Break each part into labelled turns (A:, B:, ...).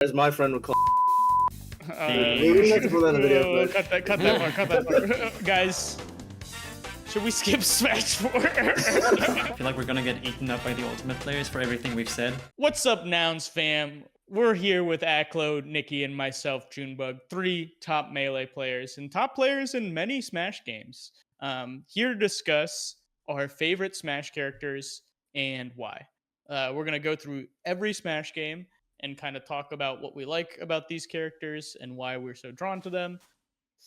A: As my friend would call.
B: We
A: didn't have to put that in the video, but...
B: cut that part. Guys, should we skip Smash 4?
C: I feel like we're gonna get eaten up by the ultimate players for everything we've said.
B: What's up, Nouns fam? We're here with Aklo, Nikki, and myself, Junebug, 3 top Melee players and top players in many Smash games. Here to discuss our favorite Smash characters and why. We're going to go through every Smash game and kind of talk about what we like about these characters and why we're so drawn to them.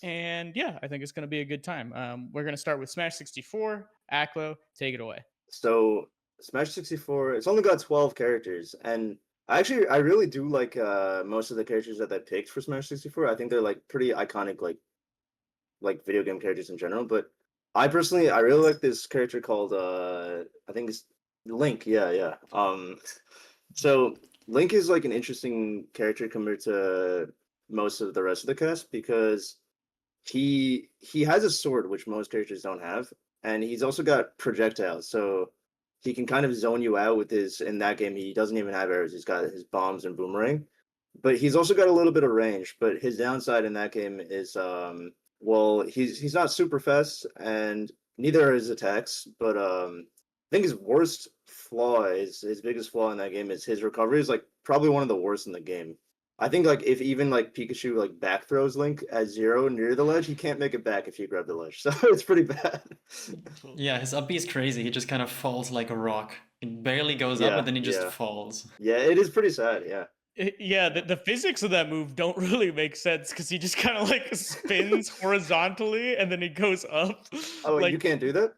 B: And yeah, I think it's going to be a good time. We're going to start with Smash 64. Aklo, take it away.
A: So, Smash 64, it's only got 12 characters, and I really do like most of the characters that they picked for Smash 64. I think they're like pretty iconic, like video game characters in general. But I really like this character called I think it's Link. Yeah. So Link is like an interesting character compared to most of the rest of the cast because he has a sword which most characters don't have, and he's also got projectiles. So he can kind of zone you out with his. In that game, he doesn't even have arrows. He's got his bombs and boomerang, but he's also got a little bit of range. But his downside in that game is, well, he's not super fast, and neither are his attacks. But I think his worst flaw is his biggest flaw in that game is his recovery is like probably one of the worst in the game. I think like if even like Pikachu like back throws Link at 0 near the ledge, he can't make it back if you grab the ledge. So it's pretty bad.
C: Yeah, his up B is crazy. He just kind of falls like a rock. It barely goes up, and then he just falls.
A: Yeah, it is pretty sad. Yeah.
B: Yeah, the physics of that move don't really make sense because he just kind of like spins horizontally and then he goes up.
A: Oh,
B: like,
A: you can't do that?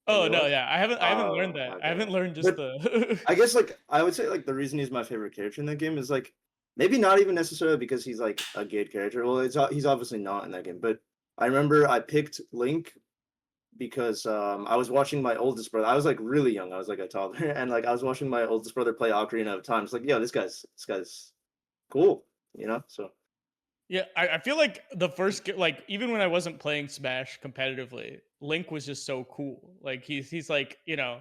B: Oh no, yeah, I haven't learned that.
A: Okay.
B: I haven't learned just the.
A: I guess like I would say like the reason he's my favorite character in that game is like maybe not even necessarily because he's like a good character. Well, he's obviously not in that game, but I remember I picked Link because I was watching my oldest brother. I was like really young. I was like a toddler, and like I was watching my oldest brother play Ocarina of Time. It's like, yo, this guy's cool, you know? So
B: Yeah, I feel like the first like even when I wasn't playing Smash competitively, Link was just so cool. Like he's like, you know,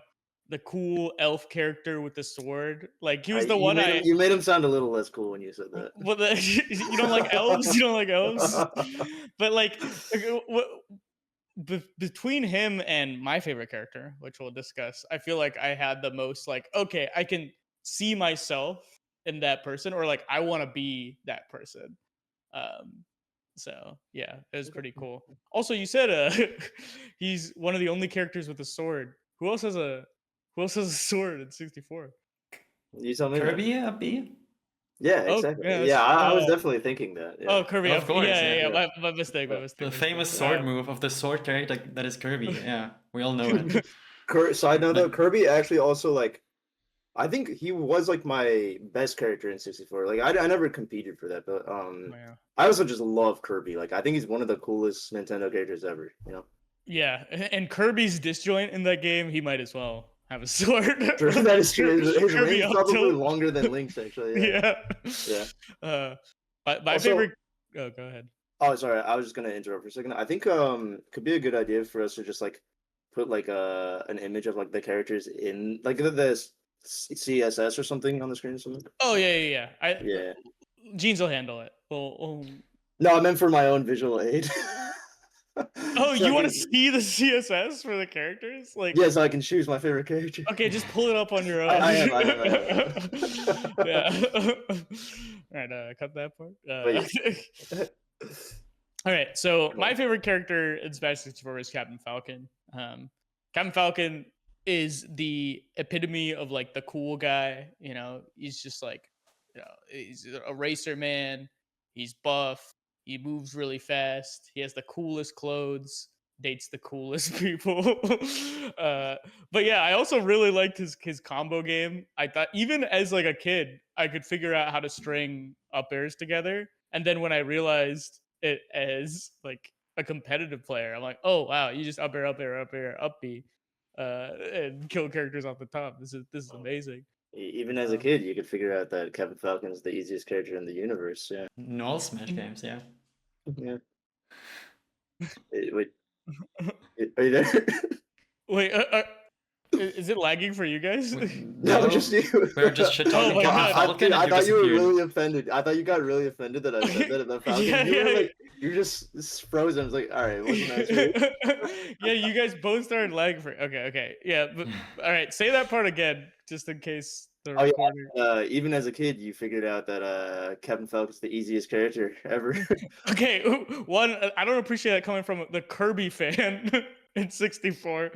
B: the cool elf character with the sword. Like he was the one
A: you made him sound a little less cool when you said that.
B: Well, you don't like elves? You don't like elves? But like between him and my favorite character, which we'll discuss, I feel like I had the most like, okay, I can see myself in that person, or like I want to be that person. So yeah, it was pretty cool. Also, you said he's one of the only characters with a sword. Who else has a sword in 64?
A: You tell me.
C: Kirby up B?
A: Yeah, exactly. Yeah, I was definitely thinking that. Yeah.
B: Oh, Kirby,
C: of course.
B: Yeah. My mistake.
C: The famous sword move of the sword character that is Kirby. Yeah, we all know it.
A: Side note though, Kirby actually also like, I think he was like my best character in 64. Like I never competed for that, but I also just love Kirby. Like I think he's one of the coolest Nintendo characters ever. You know.
B: Yeah, and Kirby's disjoint in that game, he might as well have a sword.
A: That is true. His range is probably longer than Link's, actually.
B: Yeah. My favorite. Oh, go ahead.
A: Oh, sorry. I was just gonna interrupt for a second. I think could be a good idea for us to just like put like an image of like the characters in like the CSS or something on the screen or something.
B: Oh yeah.
A: Yeah.
B: Jeans will handle it. We'll...
A: No, I meant for my own visual aid.
B: Oh, you want to see the CSS for the characters? Like,
A: yeah, so I can choose my favorite character.
B: Okay, just pull it up on your own.
A: I am.
B: Yeah. All right, cut that part. All right, so my favorite character in Smash 64 is Captain Falcon. Captain Falcon is the epitome of like the cool guy. You know, he's just like, you know, he's a racer man. He's buff. He moves really fast. He has the coolest clothes. Dates the coolest people. But yeah, I also really liked his combo game. I thought even as like a kid, I could figure out how to string up airs together. And then when I realized it as like a competitive player, I'm like, oh wow, you just up air, up B, and kill characters off the top. This is amazing.
A: Even as a kid, you could figure out that Captain Falcon is the easiest character in the universe. Yeah.
C: In all Smash games, yeah.
A: Yeah. Wait, are you there?
B: Wait, Is it lagging for you guys?
A: No, just you.
C: We're just shit talking
B: my
C: Captain
B: God.
C: Falcon,
A: I
C: and you
A: thought you were
C: disappeared.
A: really offended. I thought you got really offended that I said that about Falcon.
B: Yeah,
A: You were
B: yeah.
A: like, you just frozen. I was like, all right, what's the next move?
B: Yeah, you guys both started lagging for. Okay. Yeah, but all right, say that part again, just in case the
A: Oh
B: recording.
A: yeah. Even as a kid, you figured out that Captain Falcon's the easiest character ever.
B: Okay, one, I don't appreciate that coming from the Kirby fan in 64.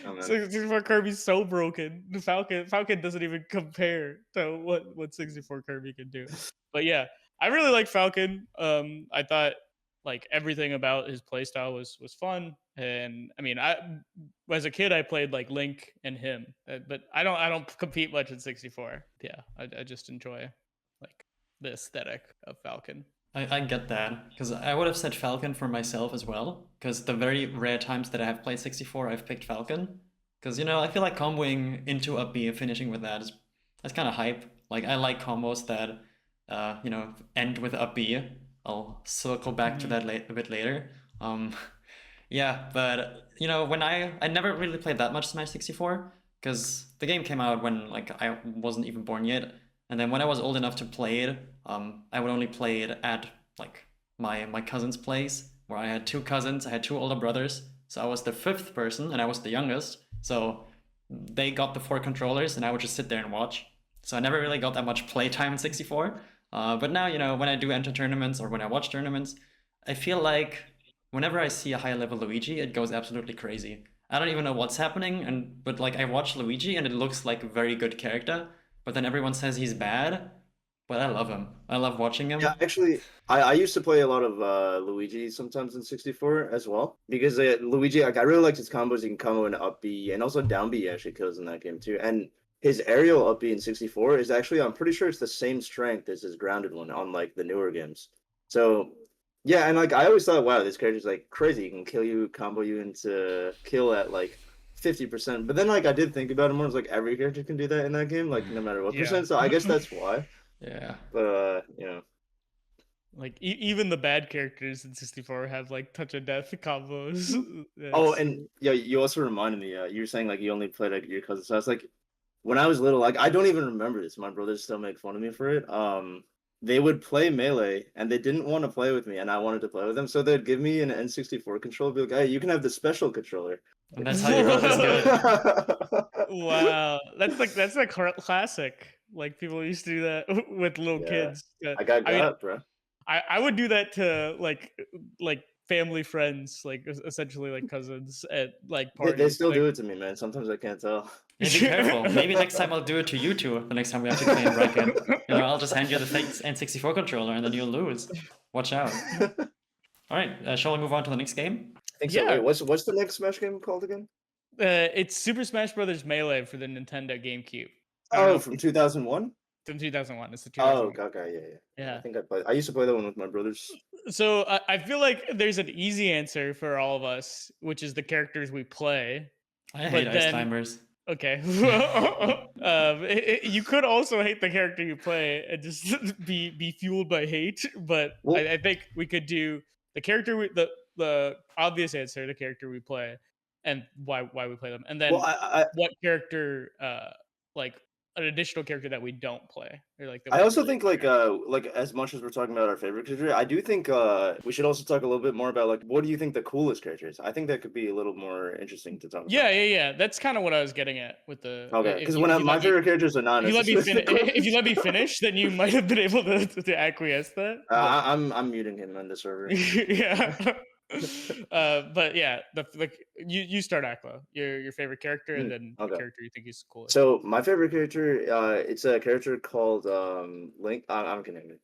A: Oh, man.
B: 64 Kirby's so broken. The Falcon doesn't even compare to what 64 Kirby can do. But yeah, I really like Falcon. I thought like everything about his playstyle was fun, and I mean, as a kid I played like Link and him, but I don't compete much in 64. Yeah, I just enjoy like the aesthetic of Falcon.
C: I get that, because I would have said Falcon for myself as well, because the very rare times that I have played 64, I've picked Falcon. Because, I feel like comboing into up B and finishing with that's kind of hype. Like, I like combos that, end with up B. I'll circle back to that a bit later. Yeah, but, when I never really played that much Smash 64, because the game came out when, like, I wasn't even born yet. And then when I was old enough to play it, I would only play it at like my cousin's place, where I had two cousins. I had two older brothers, so I was the fifth person, and I was the youngest. So they got the 4 controllers, and I would just sit there and watch. So I never really got that much playtime in 64. But now, when I do enter tournaments or when I watch tournaments, I feel like whenever I see a high level Luigi, it goes absolutely crazy. I don't even know what's happening, but like I watch Luigi, and it looks like a very good character. But then everyone says he's bad, but I love him. I love watching him.
A: Yeah, actually, I used to play a lot of Luigi sometimes in 64 as well, because Luigi, like I really liked his combos. He can combo into up B and also down B actually kills in that game too. And his aerial up B in 64 is actually, I'm pretty sure it's the same strength as his grounded one on like the newer games. So yeah, and like I always thought, wow, this character's like crazy. He can kill you, combo you into kill at like 50%. But then like I did think about it more. It's like every character can do that in that game, like no matter what percent. So I guess that's why.
C: Yeah.
A: But
B: like even the bad characters in 64 have like touch of death combos.
A: Oh, and yeah, you also reminded me. You were saying like you only played like your cousin. So I was like, when I was little, like I don't even remember this. My brothers still make fun of me for it. They would play Melee, and they didn't want to play with me, and I wanted to play with them. So they'd give me an N64 controller, be like, "Hey, you can have the special controller."
C: And that's how you got this good.
B: Wow, that's a classic. Like people used to do that with little kids.
A: I got bro.
B: I would do that to like family friends, like essentially like cousins at like parties.
A: They still
B: like,
A: do it to me, man. Sometimes I can't tell.
C: Yeah, be careful. Maybe next time I'll do it to you two. The next time we have to play in bracket, I'll just hand you the fake N64 controller, and then you'll lose. Watch out. All right, shall we move on to the next game?
A: I think so. Wait, what's the next Smash game called again?
B: It's Super Smash Brothers Melee for the Nintendo GameCube.
A: Oh, from 2001.
B: From 2001. It's the 2001.
A: Oh, okay,
B: yeah.
A: I think I used to play that one with my brothers.
B: So I feel like there's an easy answer for all of us, which is the characters we play.
C: I hate Ice Climbers.
B: Okay. You could also hate the character you play and just be fueled by hate, but I think we could do the character the obvious answer, the character we play, and why we play them, and then what character like an additional character that we don't play, or like.
A: I also think like as much as we're talking about our favorite character, I do think we should also talk a little bit more about like what do you think the coolest character is? I think that could be a little more interesting to talk about.
B: Yeah. That's kind of what I was getting at with the.
A: Okay, because my favorite characters are not.
B: If you let me finish, then you might have been able to acquiesce that.
A: I'm muting him on the server.
B: Yeah. But yeah, you start, Akla. Your favorite character, and then the character you think is coolest.
A: So my favorite character, it's a character called Link. I'm kidding.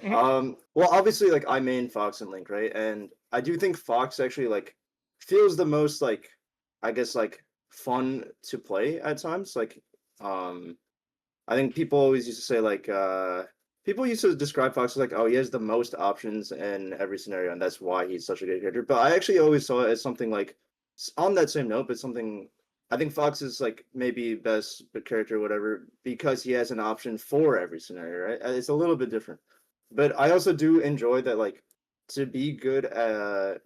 A: Well, obviously, like I main Fox and Link, right? And I do think Fox actually like feels the most like, I guess like fun to play at times. Like, I think people always used to say like. People used to describe Fox as like, oh, he has the most options in every scenario, and that's why he's such a good character. But I actually always saw it as something like, on that same note, but something, I think Fox is like maybe best character or whatever, because he has an option for every scenario, right? It's a little bit different. But I also do enjoy that, like, to be good at,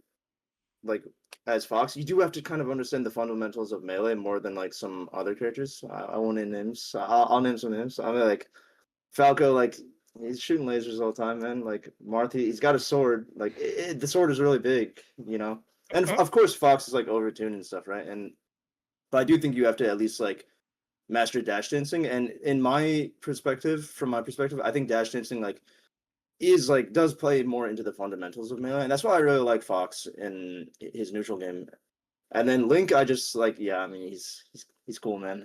A: like as Fox, you do have to kind of understand the fundamentals of melee more than like some other characters. I won't name names. I'll name some names. I mean, like Falco, like he's shooting lasers all the time, man. Like Marthy, he's got a sword. Like the sword is really big, you know. And of course, Fox is like overtuned and stuff, right? But I do think you have to at least like master dash dancing. And in my perspective, from my perspective, I think dash dancing like does play more into the fundamentals of melee, and that's why I really like Fox in his neutral game. And then Link, I just like, yeah, I mean, he's cool, man.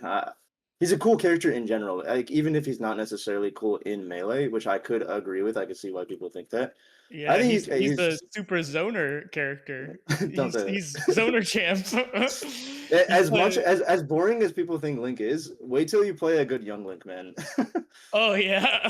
A: He's a cool character in general. Like even if he's not necessarily cool in melee, which I could agree with, I could see why people think that.
B: Yeah,
A: I think
B: he's the super zoner character.
A: Don't say that.
B: He's zoner champ.
A: As much as boring as people think Link is, wait till you play a good young Link, man.
B: Oh yeah,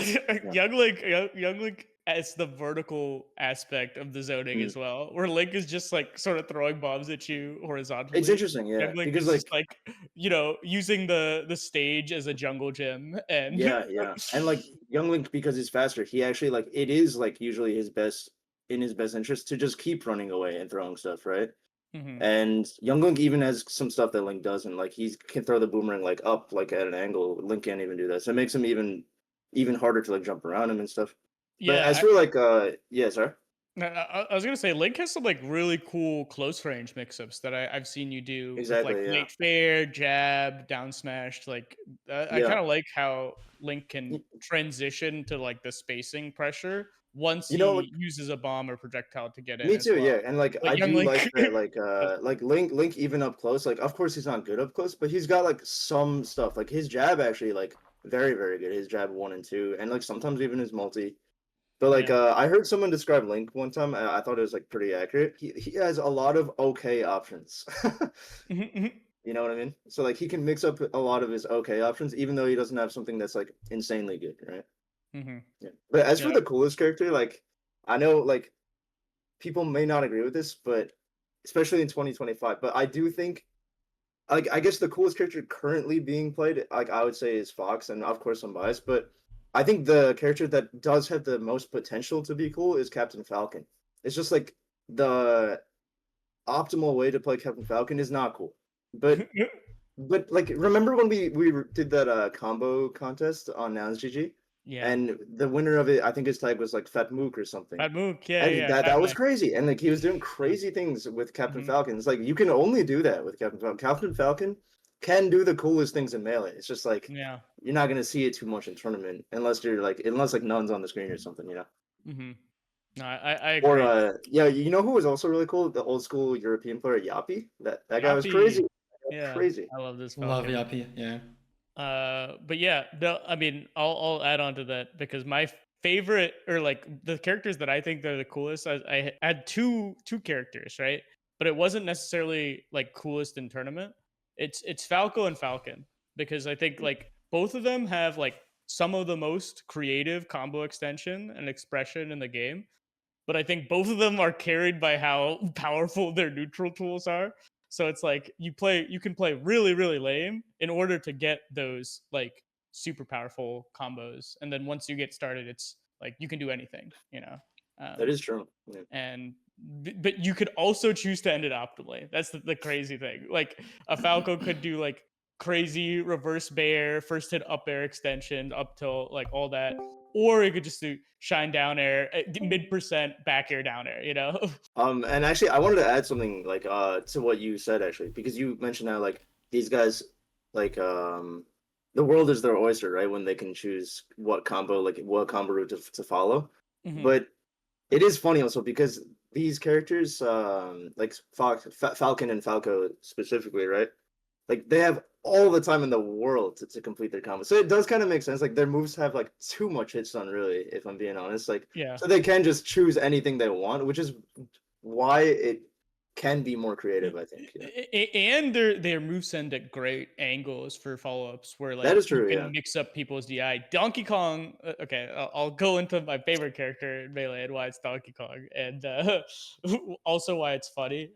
B: young Link as the vertical aspect of the zoning as well, where Link is just like sort of throwing bombs at you horizontally.
A: It's interesting, yeah,
B: Young Link
A: because
B: is just like using the stage as a jungle gym, and
A: yeah, and like young Link, because he's faster, he actually like it is like usually his best interest to just keep running away and throwing stuff, right? And young Link even has some stuff that Link doesn't. Like he can throw the boomerang like up, like at an angle. Link can't even do that, so it makes him even harder to like jump around him and stuff. But
B: yeah.
A: as for like, yeah, sorry.
B: I was gonna say Link has some like really cool close range mix-ups that I've seen you do.
A: Exactly,
B: with, like
A: yeah.
B: late fair, jab, down smash. Like I kind of like how Link can transition to like the spacing pressure once he uses a bomb or projectile to get in.
A: Me too,
B: well.
A: yeah. And like I do
B: Link.
A: like that, like Link even up close. Like of course he's not good up close, but he's got like some stuff. Like his jab actually like very, very good. His jab 1 and 2, and like sometimes even his multi. But like I heard someone describe Link one time. I thought it was like pretty accurate. He has a lot of okay options. You know what I mean? So like he can mix up a lot of his okay options, even though he doesn't have something that's like insanely good, right? Yeah. But as for the coolest character, like I know like people may not agree with this, but especially in 2025, but I do think like I guess the coolest character currently being played, like I would say, is Fox, and of course I'm biased, but I think the character that does have the most potential to be cool is Captain Falcon. It's just like the optimal way to play Captain Falcon is not cool, but like remember when we did that combo contest on NounsGG?
B: Yeah.
A: And the winner of it, I think his tag was like Fat Mook or something.
B: Fat Mook, yeah,
A: and
B: yeah.
A: That was crazy. And like he was doing crazy things with Captain Falcon. It's like you can only do that with Captain Falcon. Captain Falcon can do the coolest things in melee. It's just like you're not gonna see it too much in tournament unless Nunn's on the screen or something, you know.
B: No, I agree.
A: Or you know who was also really cool? The old school European player Yappy. That guy was crazy.
B: Yeah,
A: crazy.
B: I love this.
C: Falcon. Love Yappy, yeah.
B: But yeah, no, I mean, I'll add on to that because my favorite, or like the characters that I think they're the coolest, I had two characters, right? But it wasn't necessarily like coolest in tournament. It's Falco and Falcon, because I think like both of them have like some of the most creative combo extension and expression in the game. But I think both of them are carried by how powerful their neutral tools are. So it's like you can play really, really lame in order to get those like super powerful combos. And then once you get started, it's like you can do anything, you know.
A: That is true. Yeah.
B: But you could also choose to end it optimally. That's the crazy thing. Like a Falco could do like crazy reverse bear, first hit up air extension up till like all that. Or you could just do shine down air, mid percent back air down air, you know?
A: And actually I wanted to add something like to what you said actually, because you mentioned how like these guys like the world is their oyster, right? When they can choose what combo route to follow. But it is funny also because these characters, like Falcon and Falco specifically, right? Like they have all the time in the world to complete their combo. So it does kind of make sense. Like their moves have like too much hit stun, really, if I'm being honest. Like so they can just choose anything they want, which is why it can be more creative, I think. Yeah.
B: And their moves send at great angles for follow-ups where like
A: that is true,
B: you can mix up people's DI. Donkey Kong, okay, I'll go into my favorite character in Melee and why it's Donkey Kong, and also why it's funny.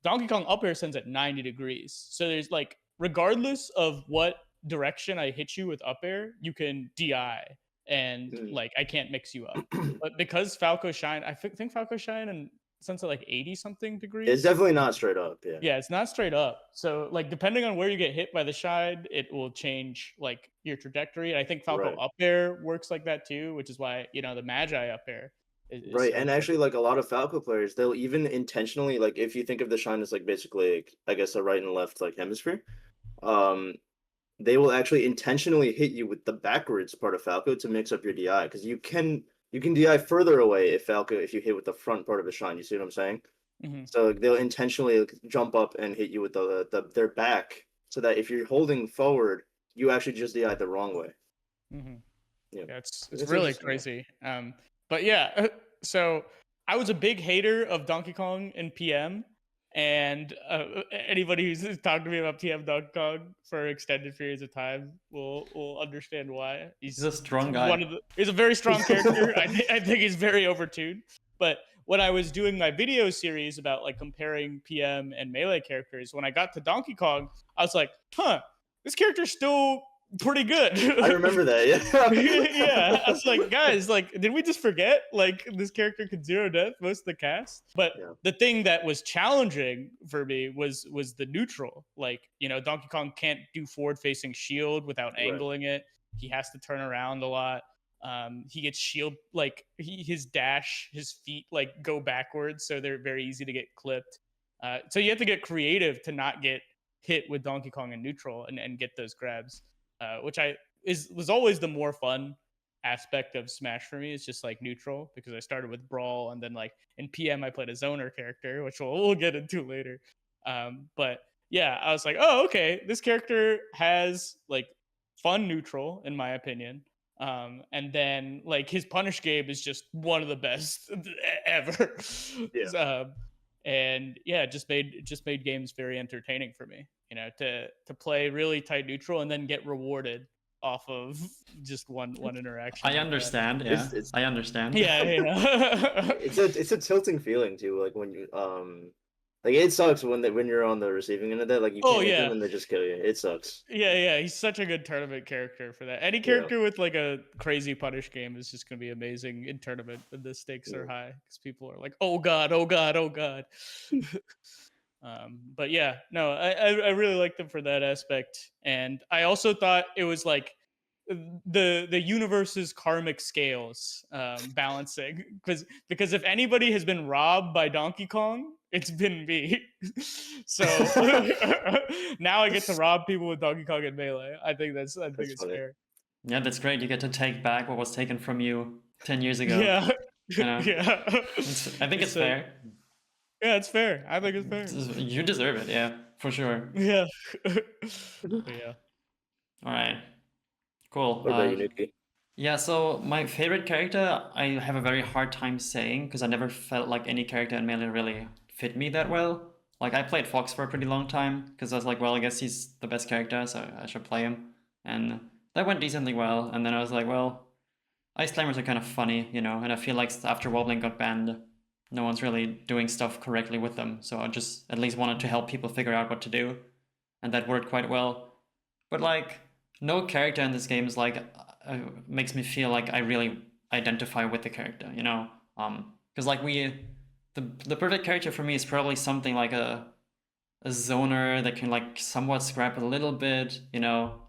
B: Donkey Kong up air sends at 90 degrees. So there's like, regardless of what direction I hit you with up air, you can DI and like I can't mix you up. But because Falco Shine, I think Falco Shine and sun's at like 80 something degrees.
A: It's definitely not straight up. Yeah.
B: Yeah, it's not straight up. So like depending on where you get hit by the shine, it will change like your trajectory. And I think Falco
A: Right.
B: up air works like that too, which is why, you know, the Magi up air is
A: Right,
B: so
A: and
B: good.
A: actually, like a lot of Falco players, they'll even intentionally, like if you think of the shine as like basically, like, I guess, a right and left like hemisphere, they will actually intentionally hit you with the backwards part of Falco to mix up your DI, because you can DI further away if you hit with the front part of the shine. You see what I'm saying?
B: Mhm.
A: So they'll intentionally like, jump up and hit you with their back, so that if you're holding forward, you actually just DI the wrong way.
B: Mhm.
A: Yeah.
B: Yeah, it's
A: It's
B: really
A: interesting, yeah.
B: crazy. But yeah, so I was a big hater of Donkey Kong in PM, and anybody who's talked to me about PM Donkey Kong for extended periods of time will understand why.
C: He's a strong guy.
B: He's a very strong character. I think he's very overtuned. But when I was doing my video series about like comparing PM and Melee characters, when I got to Donkey Kong, I was like, huh, this character's still pretty good.
A: I remember that. Yeah.
B: Yeah, I was like, guys, like, did we just forget like this character could zero death most of the cast? But
A: Yeah.
B: the thing that was challenging for me was the neutral. Like, you know, Donkey Kong can't do forward facing shield without
A: Right.
B: angling it. He has to turn around a lot. He gets shield, like his dash, his feet like go backwards, so they're very easy to get clipped. So you have to get creative to not get hit with Donkey Kong in neutral and get those grabs. Which was always the more fun aspect of Smash for me. Is just like neutral, because I started with Brawl, and then like in PM I played a zoner character, which we'll get into later. But yeah, I was like, oh, okay, this character has like fun neutral in my opinion. And then like his punish game is just one of the best ever.
A: Yeah.
B: And yeah, just made games very entertaining for me, you know, to play really tight neutral and then get rewarded off of just one interaction.
C: I understand. Yeah, I understand.
B: Yeah.
A: It's a tilting feeling too. Like when you like it sucks when you're on the receiving end of that. Like you can't hit them and they just kill you. It sucks.
B: Yeah. He's such a good tournament character for that. Any character with like a crazy punish game is just gonna be amazing in tournament when the stakes are high, because people are like, oh god. But yeah, no, I really liked them for that aspect, and I also thought it was like the universe's karmic scales balancing, because if anybody has been robbed by Donkey Kong, it's been me. So now I get to rob people with Donkey Kong and Melee. I think it's
A: funny.
B: fair.
C: Yeah, that's great. You get to take back what was taken from you 10 years ago.
B: Yeah.
C: You know?
B: Yeah.
C: I think it's fair.
B: Yeah, it's fair. I think it's fair.
C: You deserve it, yeah, for sure.
B: Yeah. Yeah.
C: All right. Cool.
A: What about you, Nuki?
C: Yeah, so my favorite character, I have a very hard time saying, because I never felt like any character in Melee really fit me that well. Like, I played Fox for a pretty long time, because I was like, well, I guess he's the best character, so I should play him. And that went decently well, and then I was like, well, Ice Climbers are kind of funny, you know, and I feel like after Wobbling got banned, no one's really doing stuff correctly with them, so I just at least wanted to help people figure out what to do, and that worked quite well. But like, no character in this game is like makes me feel like I really identify with the character, you know? Because like the perfect character for me is probably something like a zoner that can like somewhat scrap a little bit, you know?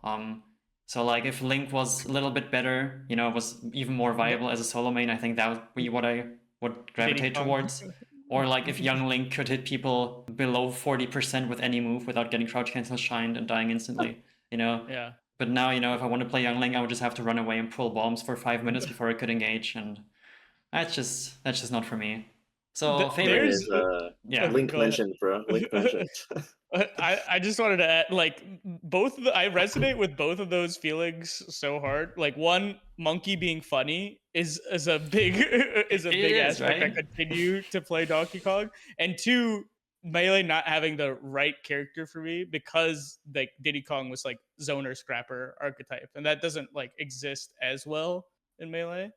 C: So like if Link was a little bit better, you know, was even more viable as a solo main, I think that would be what I would gravitate towards. Or like if young Link could hit people below 40% with any move without getting crouch cancel shined and dying instantly, you know?
B: Yeah.
C: But now, you know, if I want to play young Link, I would just have to run away and pull bombs for 5 minutes before I could engage, and that's just not for me. So favorite
A: is Link mentioned, bro. Link mentioned.
B: I just wanted to add, like, I resonate with both of those feelings so hard. Like, one, Monkey being funny is a big aspect. Right? I continue to play Donkey Kong, and two, Melee not having the right character for me, because like Diddy Kong was like zoner scrapper archetype, and that doesn't like exist as well in Melee.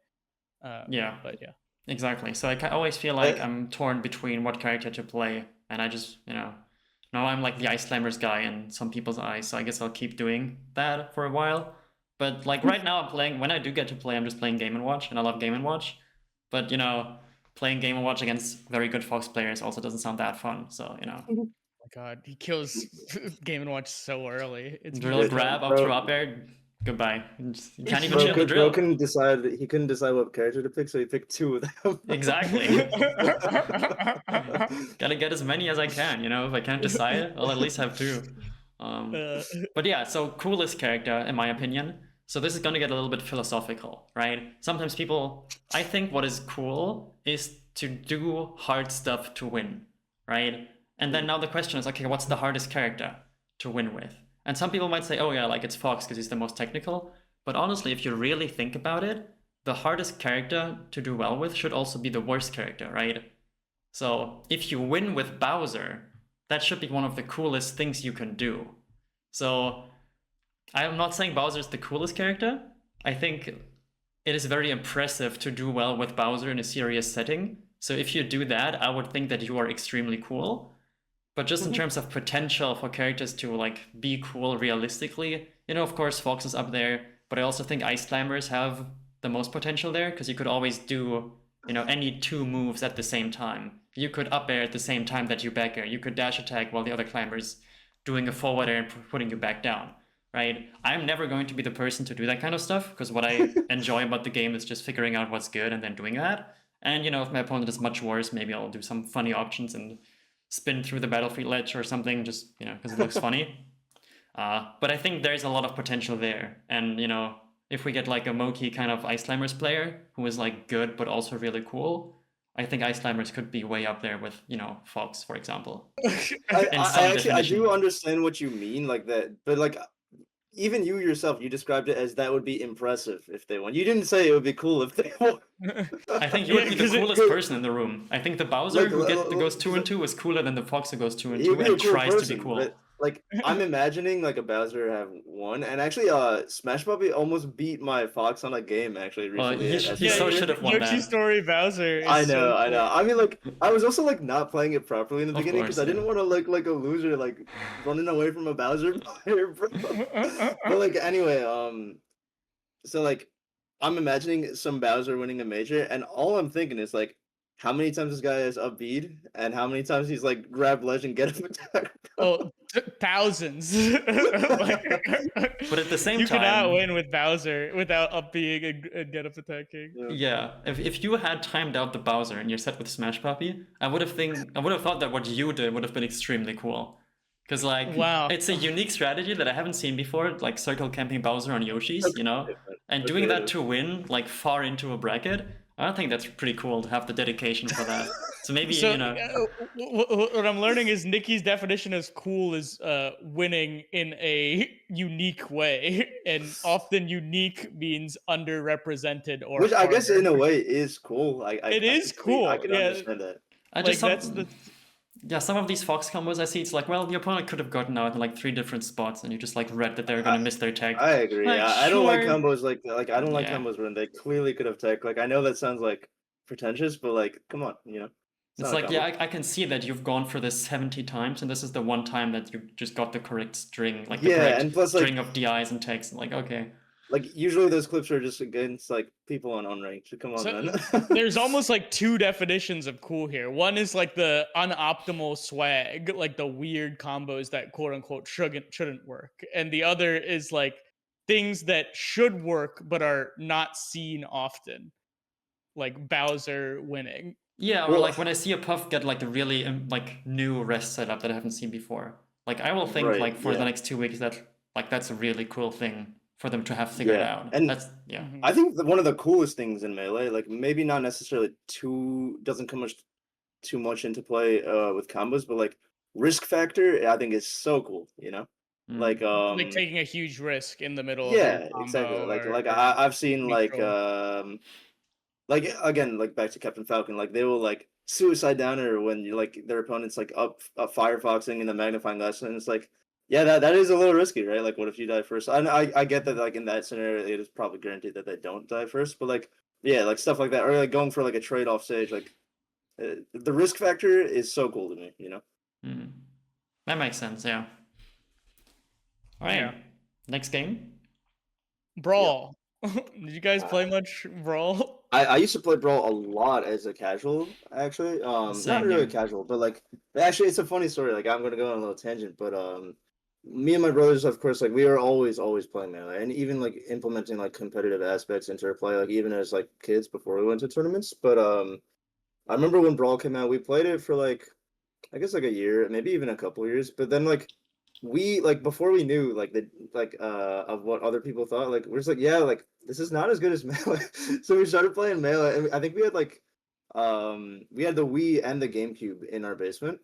C: Yeah,
B: but yeah,
C: exactly. So I always feel like I'm torn between what character to play, and I just, you know, now I'm like the Ice Climbers guy in some people's eyes, so I guess I'll keep doing that for a while. But like right now I'm playing, when I do get to play, I'm just playing Game & Watch, and I love Game & Watch. But you know, playing Game & Watch against very good Fox players also doesn't sound that fun. So, you know.
B: Oh my god, he kills Game & Watch so early. It's
C: Drill
B: brutal.
C: grab up to up air, goodbye. You can't even chill the
A: Bro
C: drill.
A: couldn't decide. He couldn't decide what character to pick, so he picked 2 of them.
C: Exactly. Gotta get as many as I can, you know? If I can't decide, I'll at least have 2. But yeah, so coolest character, in my opinion. So this is gonna get a little bit philosophical, right? Sometimes people, I think what is cool is to do hard stuff to win, right? And then now the question is, okay, what's the hardest character to win with? And some people might say, oh yeah, like it's Fox because he's the most technical. But honestly, if you really think about it, the hardest character to do well with should also be the worst character, right? So if you win with Bowser, that should be one of the coolest things you can do. So I'm not saying Bowser is the coolest character. I think it is very impressive to do well with Bowser in a serious setting. So if you do that, I would think that you are extremely cool. But just in terms of potential for characters to like be cool realistically, you know, of course, Fox is up there, but I also think Ice Climbers have the most potential there because you could always do, you know, any 2 moves at the same time. You could up air at the same time that you back air. You could dash attack while the other climber's doing a forward air and putting you back down, right? I'm never going to be the person to do that kind of stuff because what I enjoy about the game is just figuring out what's good and then doing that. And, you know, if my opponent is much worse, maybe I'll do some funny options and spin through the battlefield ledge or something, just, you know, because it looks funny. But I think there's a lot of potential there. And, you know, if we get like a Moki kind of Ice Climbers player who is like good but also really cool, I think Ice Climbers could be way up there with, you know, Fox, for example.
A: I do understand what you mean, like that, but like even you yourself, you described it as that would be impressive if they won. You didn't say it would be cool if they won.
C: I think you would be the coolest person in the room. I think the Bowser who goes 2 and 2 is cooler than the Fox who goes 2 and 2 and tries to be cool.
A: But, like I'm imagining like a Bowser have won, and actually, Smash Puppy almost beat my Fox on a game actually recently.
C: He so should have won that.
B: Yoshi Story Bowser. Is
A: I know,
B: so
A: I know. I mean, like I was also like not playing it properly in the beginning because I
C: yeah.
A: didn't want to look like a loser, like running away from a Bowser player, bro. But like anyway, so like I'm imagining some Bowser winning a major, and all I'm thinking is like, how many times this guy has up B, and how many times he's like grab ledge and get him attack.
B: Oh, thousands.
C: But at the same
B: you
C: time,
B: cannot win with Bowser without up being and get up attacking.
C: Yeah, if you had timed out the Bowser and you're set with Smash Puppy, I would have thought that what you did would have been extremely cool. Because like,
B: wow,
C: it's a unique strategy that I haven't seen before, like circle camping Bowser on Yoshi's, you know, and doing that to win like far into a bracket. I think that's pretty cool to have the dedication for that. So maybe, you know.
B: What I'm learning is Nikki's definition as cool is winning in a unique way. And often unique means underrepresented or
A: which I guess in a way is cool.
B: It is cool.
A: I can understand that.
C: I just yeah, some of these Fox combos I see, it's like, well, the opponent could have gotten out in like 3 different spots, and you just like read that they're gonna miss their tag.
A: I agree.
C: Like,
A: I don't like combos like that. Like I don't like combos when they clearly could have tech. Like I know that sounds like pretentious, but like, come on, you know.
C: It's like, yeah, I can see that you've gone for this 70 times, and this is the one time that you just got the correct string, like the correct
A: and plus,
C: string of DIs and tags. Like, okay.
A: Like usually those clips are just against like people on unranked. So come on, man.
B: There's almost like 2 definitions of cool here. One is like the unoptimal swag, like the weird combos that quote unquote shouldn't work, and the other is like things that should work but are not seen often, like Bowser winning.
C: Yeah, or like when I see a Puff get like the really like new rest setup that I haven't seen before, like I will think like for the next 2 weeks that like that's a really cool thing for them to have figured out. And that's
A: I think one of the coolest things in Melee, like maybe not necessarily doesn't come too much into play with combos, but like risk factor I think is so cool, you know. Like
B: taking a huge risk in the middle of
A: exactly like I've seen
B: neutral.
A: like again, like back to Captain Falcon, like they will like suicide downer when you like their opponent's like up firefoxing in the magnifying glass, and it's like, yeah, that is a little risky, right? Like, what if you die first? I get that, like in that scenario, it is probably guaranteed that they don't die first, but like, yeah, like stuff like that, or like going for like a trade-off stage, like the risk factor is so cool to me, you know.
C: That makes sense, yeah. All right, next game,
B: Brawl. Did you guys play much Brawl?
A: I used to play Brawl a lot as a casual, actually. Not
C: Same
A: really
C: here.
A: casual, but like actually it's a funny story. Like I'm gonna go on a little tangent, but me and my brothers, of course, like we are always playing Melee and even like implementing like competitive aspects into our play, like even as like kids before we went to tournaments. But I remember when Brawl came out, we played it for like I guess like a year, maybe even a couple years, but then like we like before we knew like the like of what other people thought, like we're just like, yeah, like this is not as good as Melee. So we started playing Melee and I think we had like we had the Wii and the GameCube in our basement.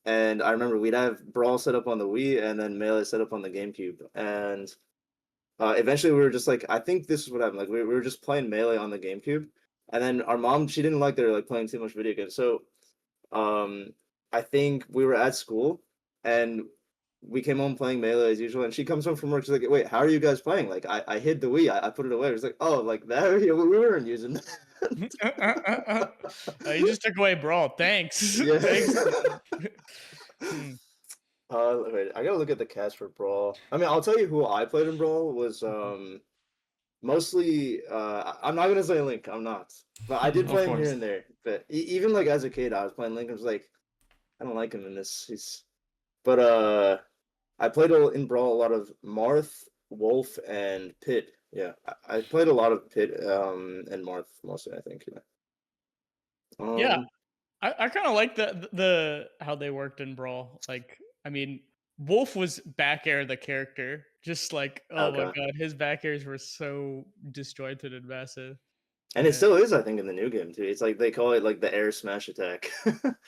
A: And I remember we'd have Brawl set up on the Wii and then Melee set up on the GameCube. And eventually we were just like, I think this is what happened. Like we were just playing Melee on the GameCube. And then our mom, she didn't like they're like playing too much video games. So um I think we were at school and we came home playing Melee as usual, and she comes home from work. She's like, "Wait, how are you guys playing?" Like, I hid the Wii. I put it away. It's like, "Oh, like that? We weren't using that."
B: You just took away Brawl. Thanks.
A: Yeah.
B: Thanks. Hmm.
A: Wait, I gotta look at the cast for Brawl. I mean, I'll tell you who I played in Brawl was mostly I'm not gonna say Link. I'm not, but I did
C: Of
A: play him here
C: course.
A: and there. But even like as a kid, I was playing Link. I was like, I don't like him in this. But I played in Brawl a lot of Marth, Wolf, and Pit. Yeah, I played a lot of Pit and Marth mostly. I think. Yeah.
B: Yeah, I kind of like the how they worked in Brawl. Like, I mean, Wolf was back air the character, just like, oh my
A: Okay.
B: god, his back airs were so disjointed and massive.
A: And it still is, I think, in the new game too. It's like they call it like the air smash attack.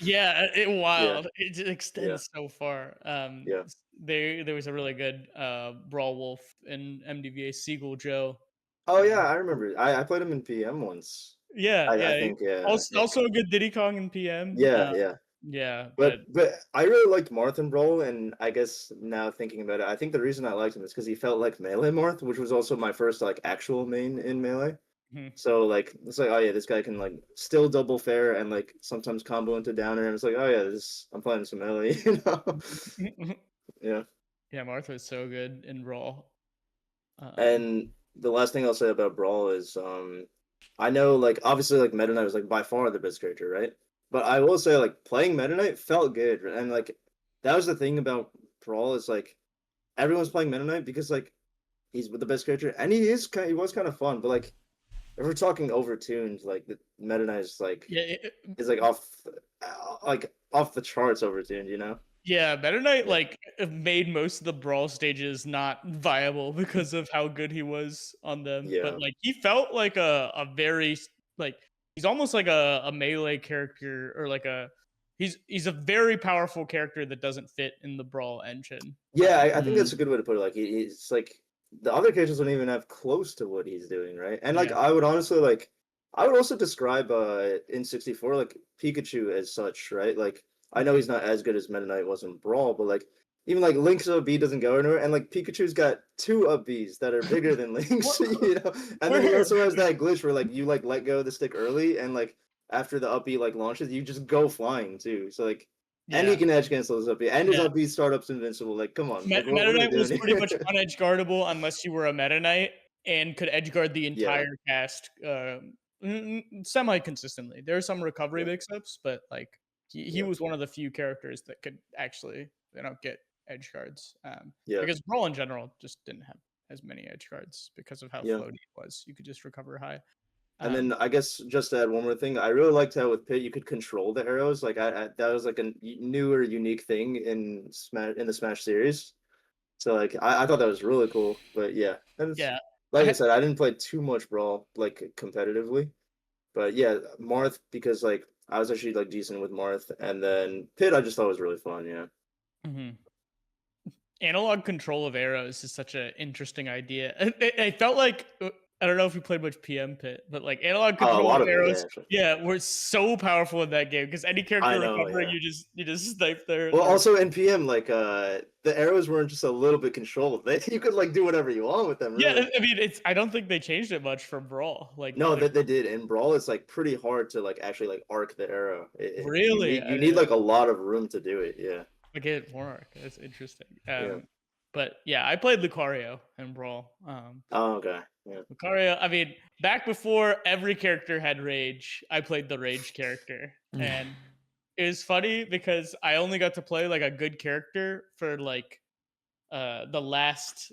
B: Yeah, it
A: Yeah.
B: wild. It
A: Yeah.
B: extends so far.
A: Yeah.
B: There was a really good Brawl Wolf in MDVA, Seagull Joe.
A: Oh yeah, I remember. I played him in PM once.
B: Yeah,
A: I
B: yeah.
A: think yeah.
B: Also a good Diddy Kong in PM.
A: Yeah, yeah.
B: Yeah,
A: But I really liked Marth and Brawl, and I guess now thinking about it, I think the reason I liked him is because he felt like Melee Marth, which was also my first like actual main in Melee.
B: Mhm.
A: So like it's like, oh yeah, this guy can like still double fair and like sometimes combo into downer, and it's like, oh yeah, this I'm playing some Melee, you know? Yeah.
B: Yeah, Martha is so good in Brawl.
A: And the last thing I'll say about Brawl is I know like obviously like Meta Knight was like by far the best character, right? But I will say like playing Meta Knight felt good, and like that was the thing about Brawl is like everyone's playing Meta Knight because like he's the best character and he was kind of fun, but like if we're talking overtuned, like the Meta Knight is like
B: Yeah,
A: is like off the charts overtuned, you know?
B: yeah, Meta Knight
A: Yeah.
B: like made most of the Brawl stages not viable because of how good he was on them.
A: Yeah.
B: But like he felt like a very like he's almost like a melee character or like he's a very powerful character that doesn't fit in the Brawl engine.
A: Yeah, I think that's a good way to put it. Like he's like the other characters don't even have close to what he's doing, right? And like
B: Yeah.
A: I would honestly like I would also describe in 64 like Pikachu as such, right? Like I know he's not as good as Meta Knight was in Brawl, but like even like Link's up B doesn't go anywhere, and like Pikachu's got 2 up Bs that are bigger than Link's, you know. And then he also has that glitch where like you like let go of the stick early, and like after the up B like launches, you just go flying too. So like, and he can edge cancel his up B, and his up B startup's invincible. Like, come on, like,
B: Meta
A: what are we
B: Knight was
A: doing
B: pretty
A: here?
B: much unedge guardable unless you were a Meta Knight and could edge guard the
A: Yeah.
B: entire cast semi consistently. There are some recovery
A: Yeah.
B: mix-ups, but like he
A: Yeah.
B: was one of the few characters that could actually get edge guards.
A: Yeah.
B: Because Brawl in general just didn't have as many edge guards because of how
A: Yeah.
B: floaty it was. You could just recover high.
A: And then I guess just to add one more thing, I really liked how with Pit you could control the arrows. Like that was like a new or unique thing in the Smash series. So like I thought that was really cool. But yeah,
B: Yeah.
A: like I said, I didn't play too much Brawl like competitively. But yeah, Marth because like I was actually like decent with Marth, and then Pit I just thought was really fun. Yeah.
B: Analog control of arrows is such an interesting idea. It felt like I don't know if you played much PM Pit, but like analog
A: Oh, a
B: control
A: lot
B: of
A: of it,
B: arrows,
A: actually.
B: yeah, were so powerful in that game because any character
A: know,
B: recovering,
A: yeah.
B: you just snipe their.
A: Well, also in PM, like the arrows weren't just a little bit controlled. You could like do whatever you want with them. Really.
B: Yeah, I mean, I don't think they changed it much from Brawl. Like
A: No, that they did. In Brawl, it's like pretty hard to like actually like arc the arrow.
B: Really?
A: You need like a lot of room to do it. Yeah.
B: Like it work. That's interesting.
A: Yeah.
B: But yeah, I played Lucario in Brawl.
A: Oh, okay. Yeah.
B: Lucario, I mean, back before every character had rage, I played the rage character. And it was funny because I only got to play like a good character for like the last,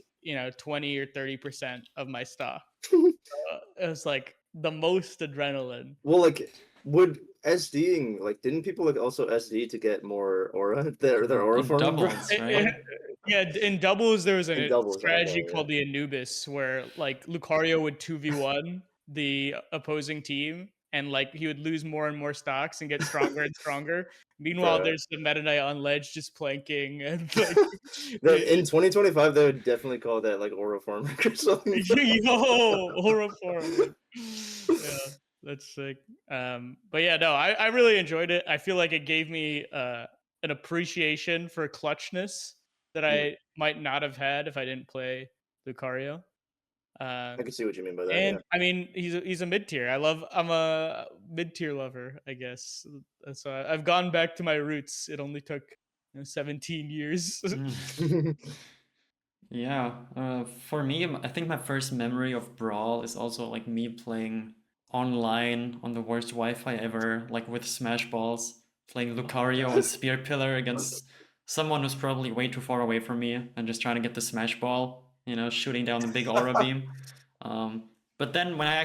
B: 20 or 30% of my stock. It was like the most adrenaline.
A: Well, like, would SDing, like, didn't people like also SD to get more aura? Their aura
C: In
A: farming, bro?
C: doubles, right?
B: Yeah, in doubles there was
A: In
B: a
A: doubles,
B: strategy
A: okay,
B: called the Anubis where like Lucario would 2v1 the opposing team and like he would lose more and more stocks and get stronger and stronger. Meanwhile,
A: Bruh.
B: there's the Meta Knight on ledge just planking and like
A: In 2025, they would definitely call that like aura farming or something.
B: yo horrible. Yeah, that's sick. But yeah, no, I really enjoyed it. I feel like it gave me an appreciation for clutchness that I might not have had if I didn't play Lucario.
A: I can see what you mean by that.
B: And
A: Yeah.
B: I mean, he's a mid tier. I'm a mid tier lover, I guess. So I've gone back to my roots. It only took 17 years.
C: Yeah, for me, I think my first memory of Brawl is also like me playing online on the worst Wi-Fi ever, like with Smash Balls, playing Lucario and Spear Pillar against someone who's probably way too far away from me and just trying to get the Smash Ball, shooting down the big aura beam. But then when I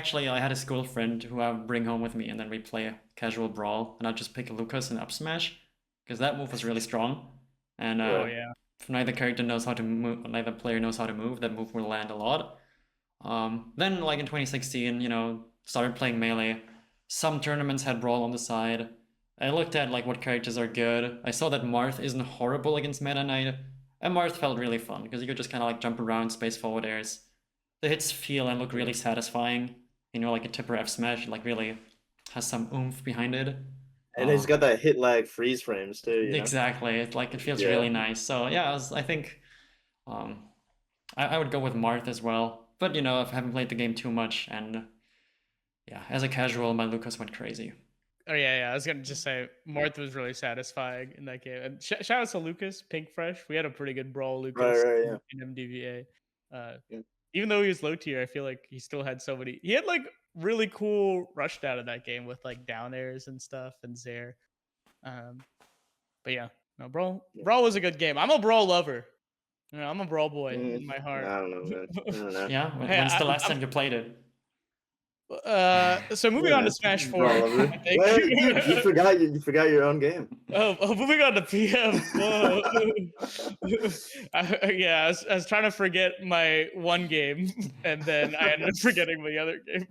C: had a school friend who I would bring home with me, and then we play a casual Brawl, and I'd just pick Lucas and up smash, because that move was really strong. And
B: Oh yeah.
C: if neither character knows how to move, neither player knows how to move, that move will land a lot. Then, like in 2016, started playing Melee. Some tournaments had Brawl on the side. I looked at like what characters are good. I saw that Marth isn't horrible against Meta Knight, and Marth felt really fun because you could just kind of like jump around, space forward airs. The hits feel and look really satisfying. Like a tipper F smash, like really has some oomph behind it.
A: And it's got that hit lag freeze frames too.
C: Exactly. It feels really nice. So yeah, I think I would go with Marth as well. But I haven't played the game too much, and yeah, as a casual, my Lucas went crazy.
B: Oh yeah. I was gonna just say Marth was really satisfying in that game. And shout out to Lucas, Pink Fresh. We had a pretty good Brawl Lucas
A: Right,
B: in MDVA.
A: Yeah.
B: Even though he was low tier, I feel like he still had so many. He had like really cool rush out of that game with like down airs and stuff and Zaire. But yeah, no, Brawl was a good game. I'm a Brawl lover. I'm a Brawl boy in my heart.
A: I don't know, man. I don't know.
C: Yeah, when's the last time you played it?
B: So moving on to Smash 4.
A: Well, you forgot your own game.
B: Oh, moving on to PM. I was trying to forget my one game, and then I ended up forgetting the other game.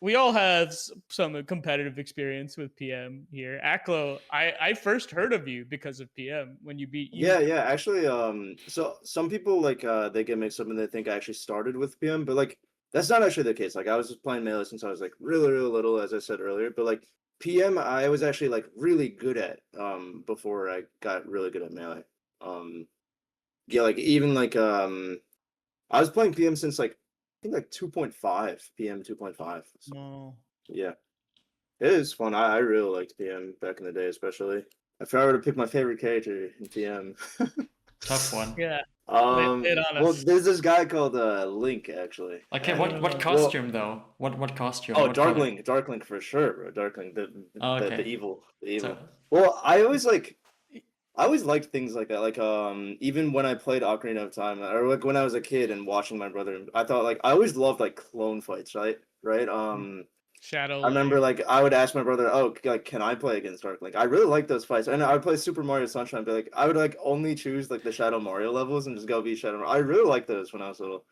B: We all have some competitive experience with PM here. Aklo, I first heard of you because of PM when you beat you.
A: Yeah. Actually, so some people like they get mixed up and they think I actually started with PM, but like that's not actually the case. Like I was just playing Melee since I was like really little, as I said earlier. But like PM, I was actually like really good at before I got really good at Melee. Yeah, like even like I was playing PM since like I think like 2.5 PM 2.5. So,
B: No.
A: yeah, it is fun. I really liked PM back in the day, especially if I were to pick my favorite character in PM.
C: Tough one.
B: Yeah.
A: Well, there's this guy called Link actually.
C: Okay, what costume though? What costume?
A: Oh,
C: what color?
A: Dark Link for sure, bro. Dark Link, the evil.
C: So-
A: Well, I always liked things like that. Like even when I played Ocarina of Time, or like when I was a kid and watching my brother, I thought like I always loved like clone fights, right?
B: Shadow.
A: I remember like I would ask my brother, "Oh, like can I play against Dark Link?" I really like those fights, and I would play Super Mario Sunshine. But like I would like only choose like the Shadow Mario levels and just go be Shadow Mario. I really liked those when I was little.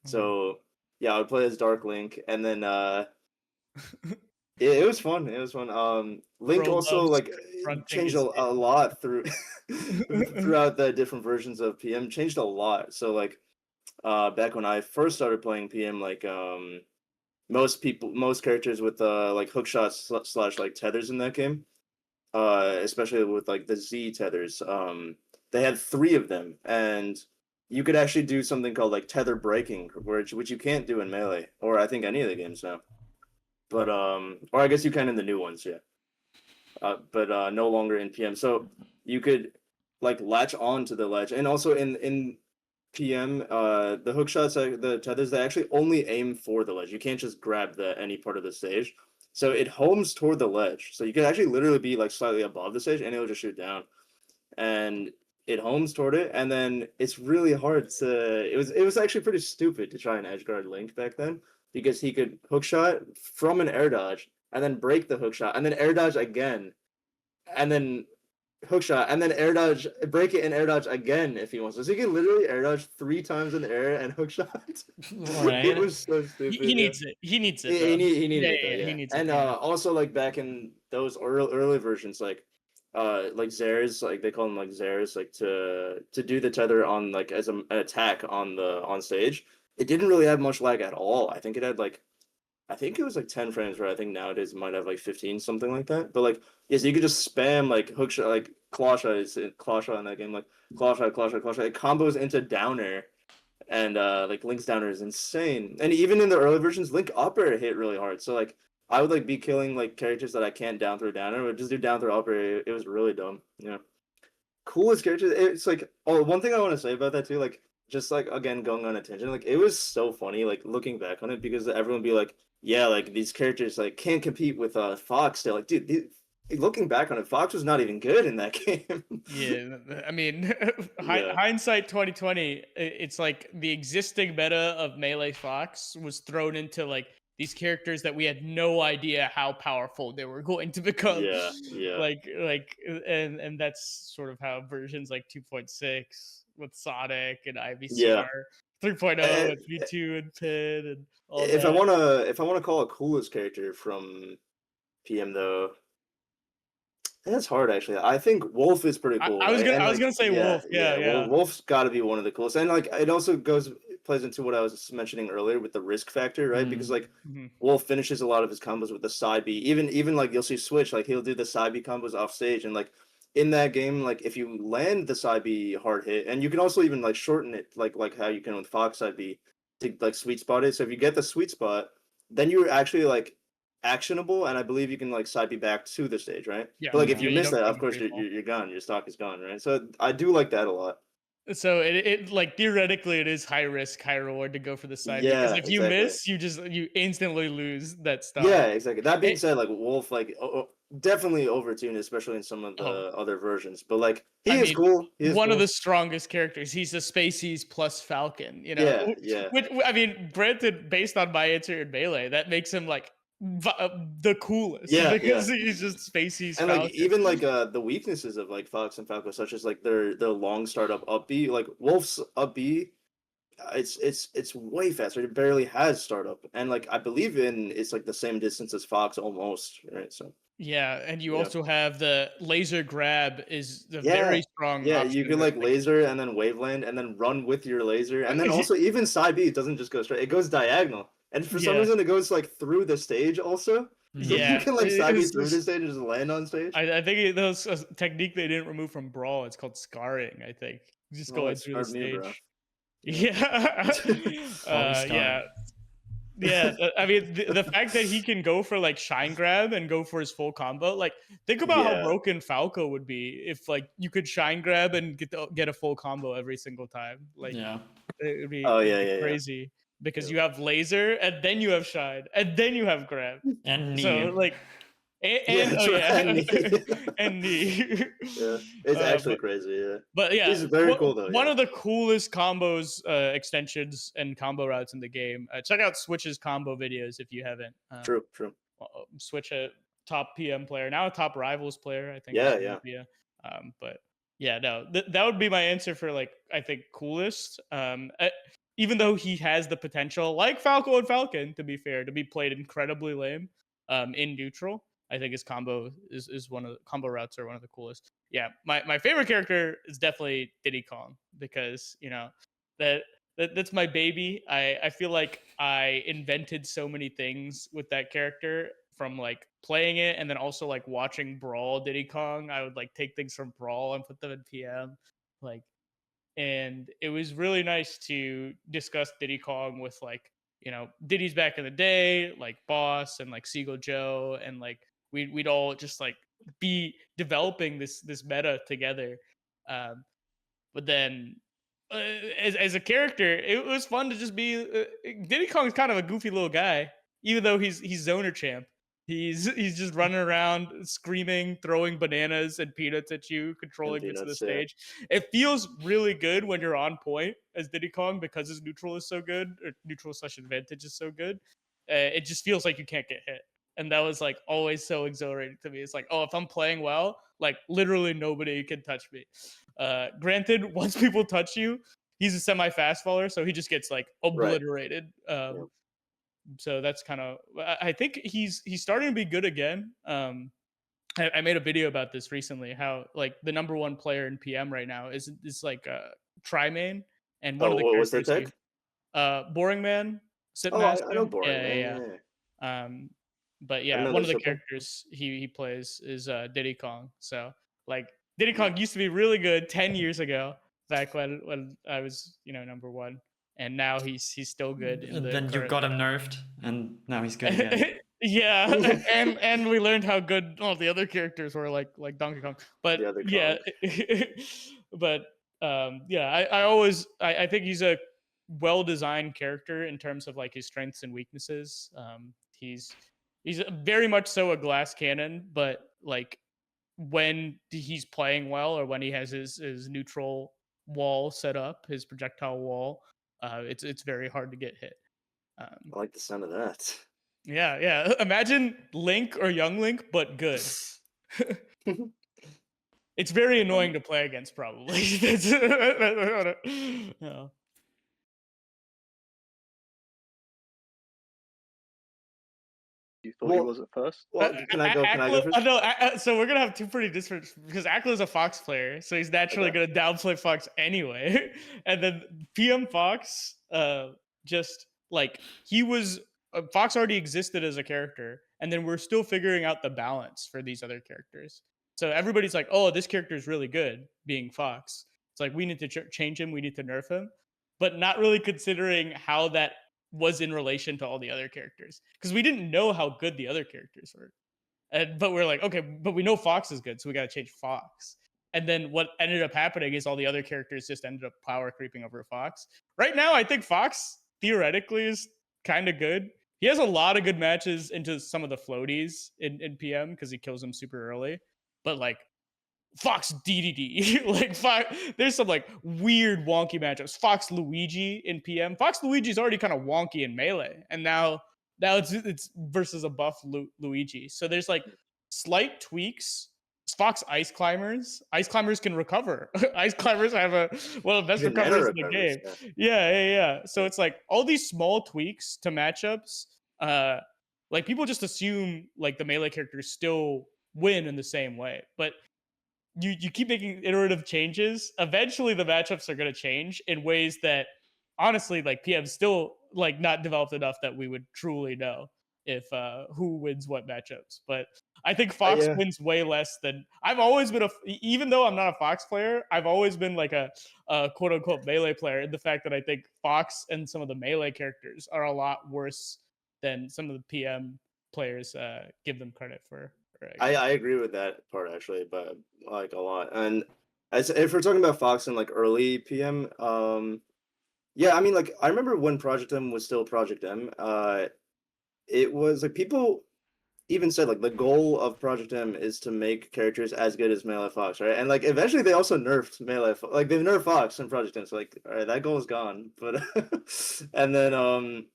A: So yeah, I would play as Dark Link, and then it was fun. It was fun. Link also like changed a lot throughout the different versions of PM. Changed a lot. So like back when I first started playing PM, like most characters with like hook shots slash like tethers in that game, especially with like the Z tethers, they had 3 of them, and you could actually do something called like tether breaking, which you can't do in Melee, or I think any of the games now. But or I guess you can in the new ones, yeah. But no longer in PM. So you could like latch on to the ledge, and also in PM, the hook shots, the tethers, they actually only aim for the ledge. You can't just grab any part of the stage. So it homes toward the ledge. So you can actually literally be like slightly above the stage and it'll just shoot down. And it homes toward it, and then it's really hard to. It was actually pretty stupid to try and edge guard Link back then because he could hook shot from an air dodge and then break the hook shot and then air dodge again, and then hook shot and then air dodge, break it and air dodge again if he wants to. So he can literally air dodge 3 times in the air and hook shot.
C: Right.
A: It was so stupid.
B: He needs it. He needs it.
A: He
B: Yeah,
A: needed it,
B: yeah,
A: though,
B: he needs
A: and
B: it. Yeah.
A: also like back in those early versions, like Zares, like they call them like Zares, like to do the tether on like as an attack on stage. It didn't really have much lag at all. I think it had like, I think it was like 10 frames, where I think nowadays it might have like 15, something like that. But like, yes, you could just spam like hook shot, like claw shot in that game, like claw shot, claw shot, claw shot. It combos into downer, and like Link's downer is insane. And even in the early versions, Link up air hit really hard. So like I would like be killing like characters that I can't down throw downer, but just do down throw up air. It was really dumb. Yeah. Coolest characters. It's like, oh, one thing I want to say about that too, like just like again going on a tangent, like it was so funny like looking back on it, because everyone would be like, yeah, like these characters like can't compete with Fox. They're like, dude, looking back on it, Fox was not even good in that game.
B: Yeah, I mean,
A: Yeah.
B: hindsight 2020. It's like the existing meta of Melee Fox was thrown into like these characters that we had no idea how powerful they were going to become.
A: Yeah, yeah.
B: And that's sort of how versions like 2.6 with Sonic and IVCR,
A: Yeah.
B: 3.0
A: Uh,
B: with V2 and Pin and all
A: if
B: that.
A: I wanna call a coolest character from PM though, that's hard actually. I think Wolf is pretty cool.
B: I was
A: Right?
B: gonna
A: And
B: I was
A: like,
B: gonna say Wolf. Yeah, yeah.
A: Wolf's got to be one of the coolest. And like, it also plays into what I was mentioning earlier with the risk factor, right? Because like
B: Mhm.
A: Wolf finishes a lot of his combos with the side B. Even like you'll see Switch, like he'll do the side B combos off stage, and like in that game, like if you land the side B hard hit, and you can also even like shorten it, like how you can with Fox side B, to like sweet spot it. So if you get the sweet spot, then you're actually like actionable, and I believe you can like side B back to the stage, right?
B: Yeah,
A: But like if
B: yeah,
A: you
B: you
A: miss
B: don't
A: that,
B: take
A: of
B: a
A: course
B: free fall.
A: you're gone. Your stock is gone, right? So I do like that a lot.
B: So it like theoretically it is high risk, high reward to go for the side, because
A: Yeah,
B: if you
A: exactly.
B: miss, you instantly lose that stuff.
A: Yeah, exactly. That being
B: It-
A: said, like Wolf, like definitely overtuned, especially in some of the
B: oh,
A: other versions. But like he
B: I
A: is
B: mean,
A: cool. He is
B: one of
A: cool.
B: the strongest characters. He's the Spaceys plus Falcon.
A: Yeah, yeah,
B: Which I mean, granted, based on my answer in Melee, that makes him like the coolest
A: yeah, yeah.
B: because he's just Spaceys
A: And like
B: Falcon.
A: even like the weaknesses of like Fox and Falco, such as like their long startup up B, like Wolf's up B, it's way faster. It barely has startup, and like I believe in it's like the same distance as Fox almost, right? So
B: Yeah, and you
A: yeah,
B: also have the laser grab is the
A: yeah,
B: very strong
A: yeah. You
B: option
A: can
B: that
A: like
B: like
A: laser and then waveland and then run with your laser, and then also even side B, it doesn't just go straight; it goes diagonal. And for some
B: yeah.
A: reason, it goes like through the stage also. So you
B: Yeah,
A: can like side B through the stage and just land on stage.
B: I think that was a technique they didn't remove from Brawl. It's called scarring. I think just
A: Well,
B: going
A: that's
B: through the
A: smart me, bro.
B: stage.
A: Yeah.
B: Yeah,
C: Always
B: yeah,
C: scar.
B: yeah. I mean, the fact that he can go for like shine grab and go for his full combo. Like, think about how
A: Yeah.
B: broken Falco would be if like you could shine grab and get a full combo every single time. Like,
C: Yeah.
A: Oh
B: it'd
A: yeah,
B: be
A: yeah, yeah.
B: crazy because
A: Yeah.
B: you have laser and then you have shine and then you have grab.
C: And
B: So
C: knee.
B: like. And
A: Yeah,
B: oh
A: true.
B: yeah,
A: And knee.
B: and knee.
A: Yeah, it's actually
B: But
A: crazy. Yeah,
B: yeah,
A: he's very cool though.
B: one
A: Yeah,
B: of the coolest combos, extensions, and combo routes in the game. Check out Switch's combo videos if you haven't.
A: true, true.
B: Switch, a top PM player, now a top Rivals player, I think.
A: Yeah,
B: in
A: yeah.
B: Olympia. But yeah, no, that would be my answer for like I think coolest. Even though he has the potential, like Falco and Falcon, to be fair, to be played incredibly lame, in neutral. I think his combo is one of the combo routes are one of the coolest. Yeah, my favorite character is definitely Diddy Kong because that that's my baby. I feel like I invented so many things with that character from like playing it and then also like watching Brawl Diddy Kong. I would like take things from Brawl and put them in PM, like, and it was really nice to discuss Diddy Kong with like Diddy's back in the day, like Boss and like Seagull Joe, and like we'd all just like be developing this meta together. But then as a character, it was fun to just be. Diddy Kong's kind of a goofy little guy, even though he's zoner champ. He's just running around screaming, throwing bananas and peanuts at you, controlling bits of the
A: peanuts, yeah.
B: stage. It feels really good when you're on point as Diddy Kong because his neutral is so good, or neutral / advantage is so good. It just feels like you can't get hit. And that was like always so exhilarating to me. It's like, oh, if I'm playing well, like literally nobody can touch me. Granted, once people touch you, he's a semi-fast faller, so he just gets like obliterated.
A: Yeah.
B: So that's kind of. I think he's starting to be good again. I made a video about this recently. How like the #1 player in PM right now is like Tri-Main, and one of the
A: what was their
B: characters
A: tech?
B: Boring Man,
A: Oh,
B: Sipmaster.
A: I know Boring
B: Yeah.
A: Man. Yeah.
B: But
A: I
B: yeah,
A: know
B: one of
A: there's
B: the
A: a
B: characters he plays is Diddy Kong. So like Diddy Kong used to be really good 10 years ago, back when I was #1, and now he's still good in
C: And
B: the
C: then you
B: current
C: got him nerfed, and now he's good again.
B: Yeah, and we learned how good all the other characters were, like Donkey Kong. But
A: The other
B: yeah, but yeah, I think he's a well-designed character in terms of like his strengths and weaknesses. He's very much so a glass cannon, but like when he's playing well or when he has his neutral wall set up, his projectile wall, it's very hard to get hit.
A: I like the sound of that.
B: Yeah. Imagine Link or Young Link, but good. It's very annoying to play against, probably. Yeah.
D: You thought he was at first?
A: Well, can I go first?
B: No, so we're gonna have two pretty different because Akla's a Fox player, so he's naturally gonna downplay Fox anyway. And then PM Fox, just like he was, Fox already existed as a character, and then we're still figuring out the balance for these other characters. So everybody's like, "Oh, this character is really good," being Fox. It's like we need to change him, we need to nerf him, but not really considering how that was in relation to all the other characters, because we didn't know how good the other characters were. But we're like, okay, but we know Fox is good, so we got to change Fox. And then what ended up happening is all the other characters just ended up power creeping over Fox. Right now, I think Fox theoretically is kind of good. He has a lot of good matches into some of the floaties in PM because he kills them super early. But like Fox DDD, like there's some like weird wonky matchups. Fox Luigi in PM. Fox Luigi's already kind of wonky in melee, and now it's versus a buff Luigi. So there's like slight tweaks. Fox Ice Climbers. Ice Climbers can recover. Ice Climbers have one of the best
A: Even
B: recoveries in the
A: recovers,
B: game. Yeah. So it's like all these small tweaks to matchups. Like people just assume like the melee characters still win in the same way, but you keep making iterative changes. Eventually, the matchups are going to change in ways that, honestly, like PM's still like not developed enough that we would truly know if who wins what matchups. But I think Fox wins way less than I've always been. Even though I'm not a Fox player, I've always been like a quote unquote melee player. In the fact that I think Fox and some of the melee characters are a lot worse than some of the PM players give them credit for.
A: I agree with that part actually, but like a lot. And if we're talking about Fox in like early PM, yeah, I mean like I remember when Project M was still Project M. It was like people even said like the goal of Project M is to make characters as good as Melee Fox, right? And like eventually they also nerfed like they nerfed Fox in Project M, so like all right, that goal is gone. But and then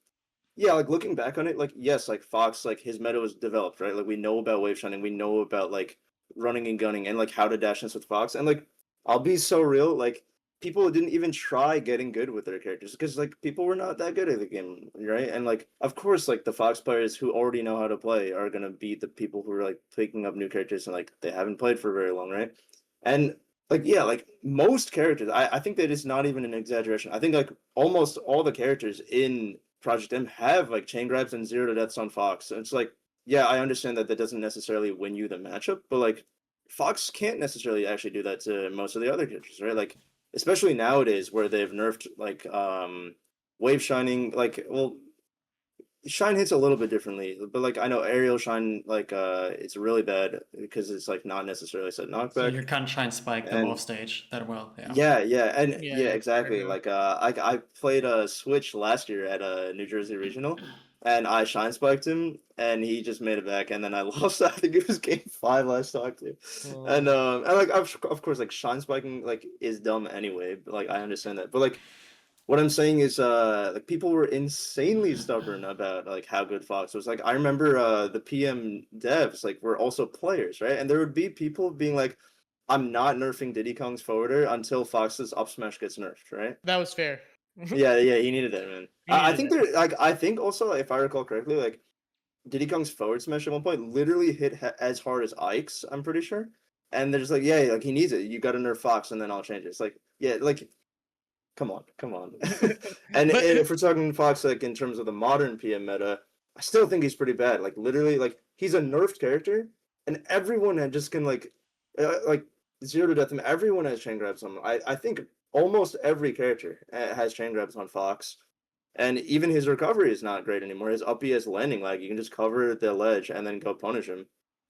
A: yeah, like looking back on it, like yes, like Fox, like his meta was developed, right? Like we know about wave shining, we know about like running and gunning, and like how to dash this with Fox. And like I'll be so real, like people didn't even try getting good with their characters because like people were not that good at the game, right? And like of course, like the Fox players who already know how to play are gonna beat the people who are like picking up new characters and like they haven't played for very long, right? And like yeah, like most characters, I think that is not even an exaggeration. I think like almost all the characters in Project M have like chain grabs and 0 to deaths on Fox. So it's like, yeah, I understand that that doesn't necessarily win you the matchup, but like Fox can't necessarily actually do that to most of the other characters, right? Like especially nowadays where they've nerfed like wave shining, like well, Shine hits a little bit differently, but like I know aerial shine, like it's really bad because it's like not necessarily set knockback.
C: So you can't shine spike the
A: And-
C: off stage that well. Yeah.
A: Yeah,
B: Yeah,
A: exactly.
B: true.
A: Like I played a Switch last year at a New Jersey regional, and I shine spiked him, and he just made it back, and then I lost. I think it was game 5 last talked to, and like of course like shine spiking like is dumb anyway, but like I understand that, but like. What I'm saying is, like people were insanely stubborn about like how good Fox was. Like I remember, the PM devs like were also players, right? And there would be people being like, "I'm not nerfing Diddy Kong's forwarder until Fox's up smash gets nerfed," right?
B: That was fair.
A: Yeah, he needed that, man.
B: He
A: I
B: needed
A: think
B: that.
A: there, like I think also if I recall correctly, like Diddy Kong's forward smash at one point literally hit as hard as Ike's. I'm pretty sure. And they're just like, yeah, like he needs it. You got to nerf Fox, and then I'll change it. It's like, yeah, like. Come on. and
B: But-
A: if we're talking Fox, like in terms of the modern PM meta, I still think he's pretty bad. Like literally, like he's a nerfed character, and everyone just can like 0 to death him. Everyone has chain grabs on him. I think almost every character has chain grabs on Fox, and even his recovery is not great anymore. His up B has landing lag. You can just cover the ledge and then go punish him.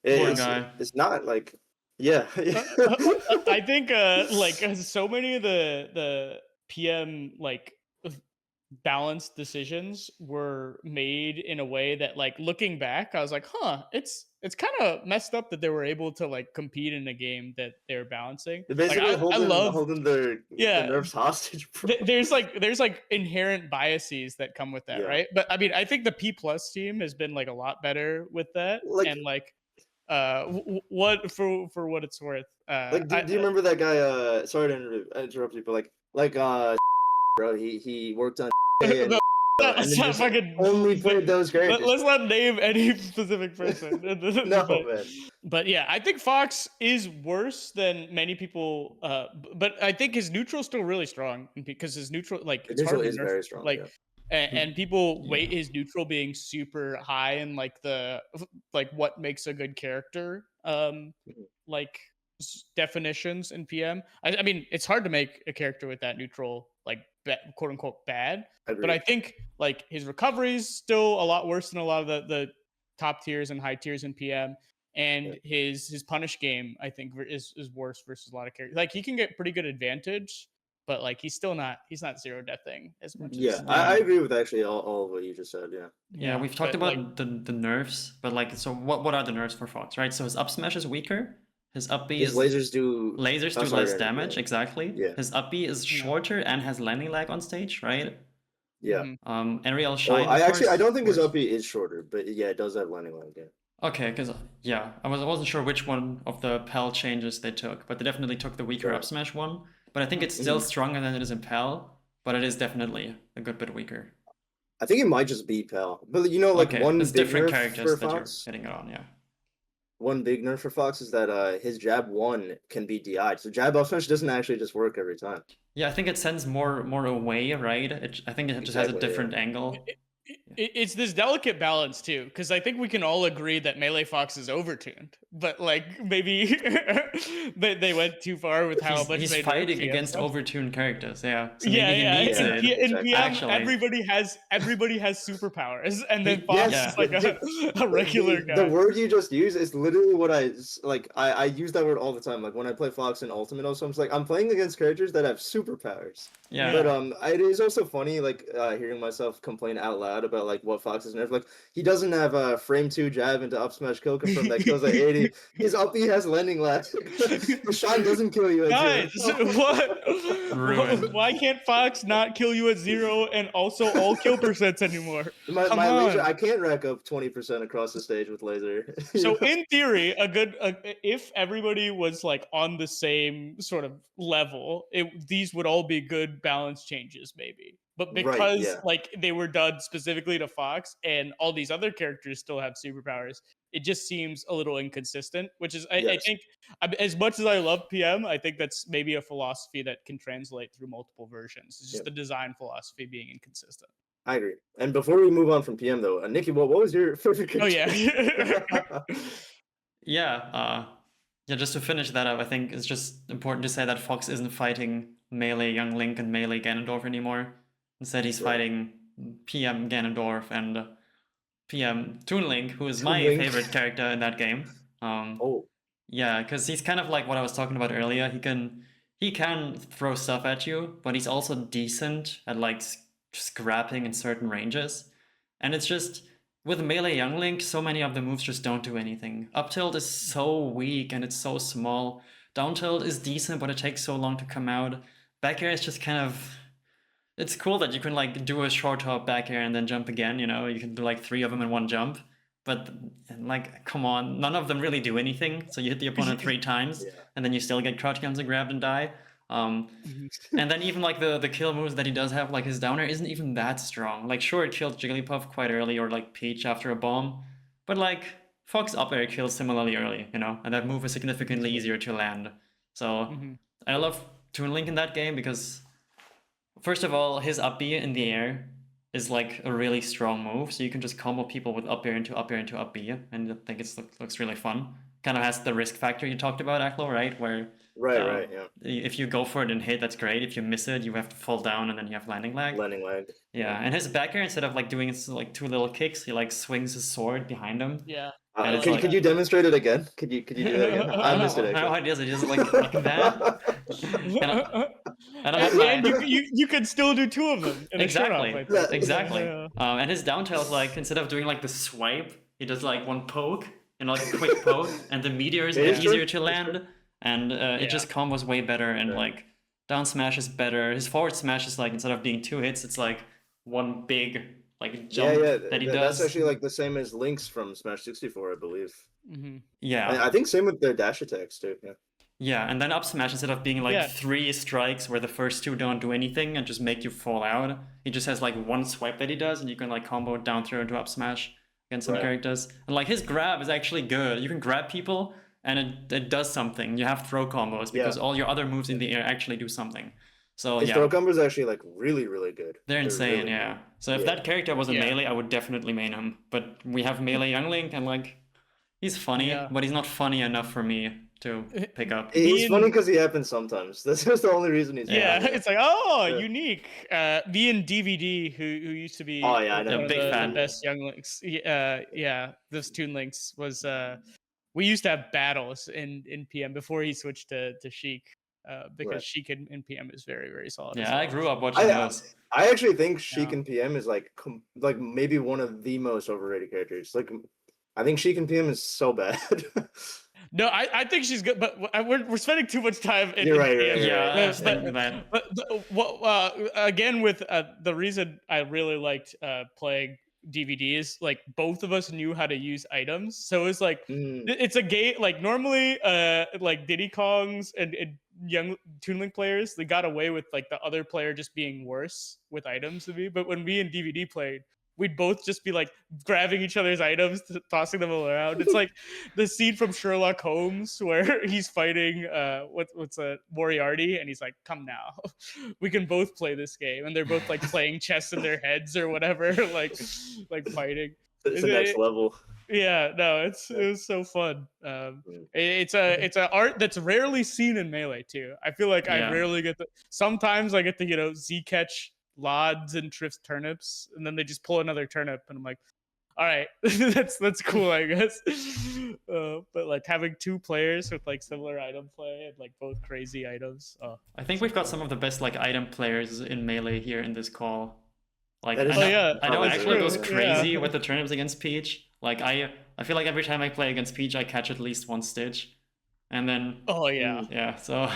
C: Poor
A: It's,
C: guy.
A: it's not like yeah.
B: I think like so many of the PM like balanced decisions were made in a way that like looking back I was like it's kind of messed up that they were able to like compete in a game that they're balancing.
A: They're basically
B: like, I love
A: holding their
B: Yeah.
A: nerfs hostage. Bro.
B: there's like inherent biases that come with that,
A: Yeah.
B: right? But I mean I think the P plus team has been like a lot better with that.
A: Like-
B: and like what for what it's worth,
A: Like, do you remember that guy? Sorry to interrupt you, but like bro, he worked on and, and then
B: let's not
A: just
B: fucking
A: only played those characters.
B: let's not name any specific person.
A: No,
B: but,
A: man.
B: but yeah, I think Fox is worse than many people. But I think his neutral's still really strong because his neutral, like,
A: His
B: it's hard
A: neutral
B: to
A: is
B: nerf,
A: very strong.
B: like,
A: yeah.
B: and people
C: Yeah.
B: weight his neutral being super high and like the like what makes a good character. Like definitions in PM. I mean, it's hard to make a character with that neutral like quote unquote bad. But I think like his recovery is still a lot worse than a lot of the top tiers and high tiers in PM. And his punish game, I think, is worse versus a lot of characters. Like he can get pretty good advantage, but like he's not 0 deathing as much.
A: Yeah,
B: as,
A: I agree with actually all of what you just said. Yeah.
C: Yeah, we've talked
B: but,
C: about
B: like,
C: the nerfs, but like, so what are the nerfs for Fox, right? So his up smash is weaker, his up B
A: His
C: is
A: lasers do
C: less damage, exactly.
A: Yeah.
C: His up B is shorter and has landing lag on stage, right?
A: Yeah.
C: Aerial shine.
A: Well, I don't think his
C: works.
A: up B is shorter, but yeah, it does have landing lag. Yeah.
C: Okay, because yeah, I wasn't sure which one of the PAL changes they took, but they definitely took the weaker
A: Sure.
C: up smash one. But I think it's still stronger than it is in PAL, but it is definitely a good bit weaker.
A: I think it might just be Pal, but you know, like
C: Okay,
A: one
C: it's
A: big
C: different
A: nerf
C: characters
A: for
C: that you're
A: Fox.
C: hitting it on, yeah.
A: One big nerf for Fox is that his jab 1 can be DI'd, so jab up smash doesn't actually just work every time.
C: Yeah, I think it sends more away, right? I think it just has a
A: Exactly, yeah.
C: different angle.
B: It's this delicate balance too, because I think we can all agree that Melee Fox is overtuned, but like maybe they went too far with how much
C: He's
B: they nerfed
C: fighting
B: PM
C: against
B: Fox.
C: overtuned characters, yeah. So
B: Yeah,
C: maybe
B: yeah.
C: he needs
B: In,
C: it.
B: in PM,
C: actually.
B: everybody has superpowers, and then
A: Yes,
B: Fox
C: Yeah.
B: is like a regular guy.
A: The word you just used is literally what I use that word all the time. Like when I play Fox in Ultimate, also I'm just like I'm playing against characters that have superpowers.
C: Yeah.
A: But it is also funny like hearing myself complain out loud about like what Fox is nerfed. Like he doesn't have a frame 2 jab into up smash kill confirm that kills at 80. His up B has landing lag. The shot doesn't kill you at
B: Guys,
A: 0.
C: Ruined.
B: why can't Fox not kill you at 0 and also all kill percents anymore?
A: My
B: Come
A: laser,
B: on.
A: I can't rack up 20% across the stage with laser.
B: So in theory, if everybody was like on the same sort of level, these would all be good balance changes, maybe. But
A: Right,
B: because
A: yeah.
B: like they were done specifically to Fox, and all these other characters still have superpowers, it just seems a little inconsistent. Which is, I
A: Yes.
B: think, as much as I love PM, I think that's maybe a philosophy that can translate through multiple versions. It's just the design philosophy being inconsistent.
A: I agree. And before we move on from PM though, Nikki, what was your favorite
B: Oh
A: character?
B: yeah.
C: Yeah, just to finish that up, I think it's just important to say that Fox isn't fighting melee Young Link and melee Ganondorf anymore. Instead, he's fighting PM Ganondorf and PM Toon Link, who is my
A: Link.
C: favorite character in that game.
A: Oh,
C: Yeah, because he's kind of like what I was talking about earlier. He can throw stuff at you, but he's also decent at like scrapping in certain ranges. And it's just with melee Young Link, so many of the moves just don't do anything. Up tilt is so weak and it's so small. Down tilt is decent, but it takes so long to come out. Back air is just kind of. It's cool that you can like do a short hop back air and then jump again. You know, you can do like 3 of them in one jump. But like, come on, none of them really do anything. So you hit the opponent 3 times,
A: yeah.
C: and then you still get crouch cancel grabbed and die. And then even like the kill moves that he does have, like his downer isn't even that strong. Like sure, it killed Jigglypuff quite early, or like Peach after a bomb, but like Fox up air kills similarly early, you know, and that move is significantly easier to land. So I love Toon Link in that game because first of all, his up B in the air is like a really strong move, so you can just combo people with up air into up air into up B, and I think it looks really fun. Kind of has the risk factor you talked about, Aklo, right? Where
A: right, yeah.
C: If you go for it and hit, that's great. If you miss it, you have to fall down and then you have landing lag.
A: Landing lag.
C: Yeah, and his back air, instead of like doing like 2 little kicks, he like swings his sword behind him.
B: Yeah.
A: Could you demonstrate it again? Could you do that again? I missed it
C: I don't know how
A: actually.
C: it is. It is like that.
B: And you could still do 2 of them. In
C: Exactly.
B: A turn-off,
C: Exactly.
B: Yeah.
C: And his down tilt, like instead of doing like the swipe, he does like one poke and like a quick poke, and the meteor is easier to land, and it just combos way better. And like down smash is better. His forward smash is like instead of being 2 hits, it's like one big like jump that he does.
A: That's actually like the same as Link's from Smash 64, I believe.
C: Yeah.
A: And I think same with their dash attacks too. Yeah.
C: Yeah, and then up smash, instead of being like 3 strikes where the first 2 don't do anything and just make you fall out, he just has like 1 swipe that he does, and you can like combo down throw into up smash against some characters. And like his grab is actually good. You can grab people and it does something. You have throw combos because all your other moves in the air actually do something. So
A: his throw combos are actually like really good.
C: They're insane,
A: really
C: yeah. So if that character was a melee, I would definitely main him. But we have melee Young Link, and like he's funny, but he's not funny enough for me to pick up.
A: He's funny because he happens sometimes. That's just the only reason he's funny.
B: It's like unique. Me and DVD, who used to be
A: I know.
B: one of
C: big
B: the
C: fan.
B: best Young Links. Those Toon Links was we used to have battles in PM before he switched to Sheik. Because Sheik in PM is very, very solid.
C: Yeah, I grew up watching those.
A: I actually think Sheik in PM is like maybe one of the most overrated characters. Like, I think Sheik in PM is so bad.
B: No, I think she's good, but we're spending too much time.
A: You're right.
B: Yeah, but again, with the reason I really liked playing DVDs, like both of us knew how to use items, so it's like it's a game. Like normally, like Diddy Kongs and young Toon Link players, they got away with like the other player just being worse with items than me. But when we and DVD played, we'd both just be like grabbing each other's items, tossing them all around. It's like the scene from Sherlock Holmes where he's fighting what's Moriarty, and he's like, "Come now, we can both play this game," and they're both like playing chess in their heads or whatever, like fighting.
A: It's the next level.
B: Yeah, no, it was so fun. It's a art that's rarely seen in Melee too. I feel like I rarely get sometimes I get to Z catch Lods and Trift's turnips, and then they just pull another turnip, and I'm like, all right, that's cool, I guess. But like having 2 players with like similar item play and like both crazy items.
C: I think we've got some of the best like item players in Melee here in this call. Like I know Aklo goes crazy with the turnips against Peach. Like I feel like every time I play against Peach, I catch at least 1 stitch. And then so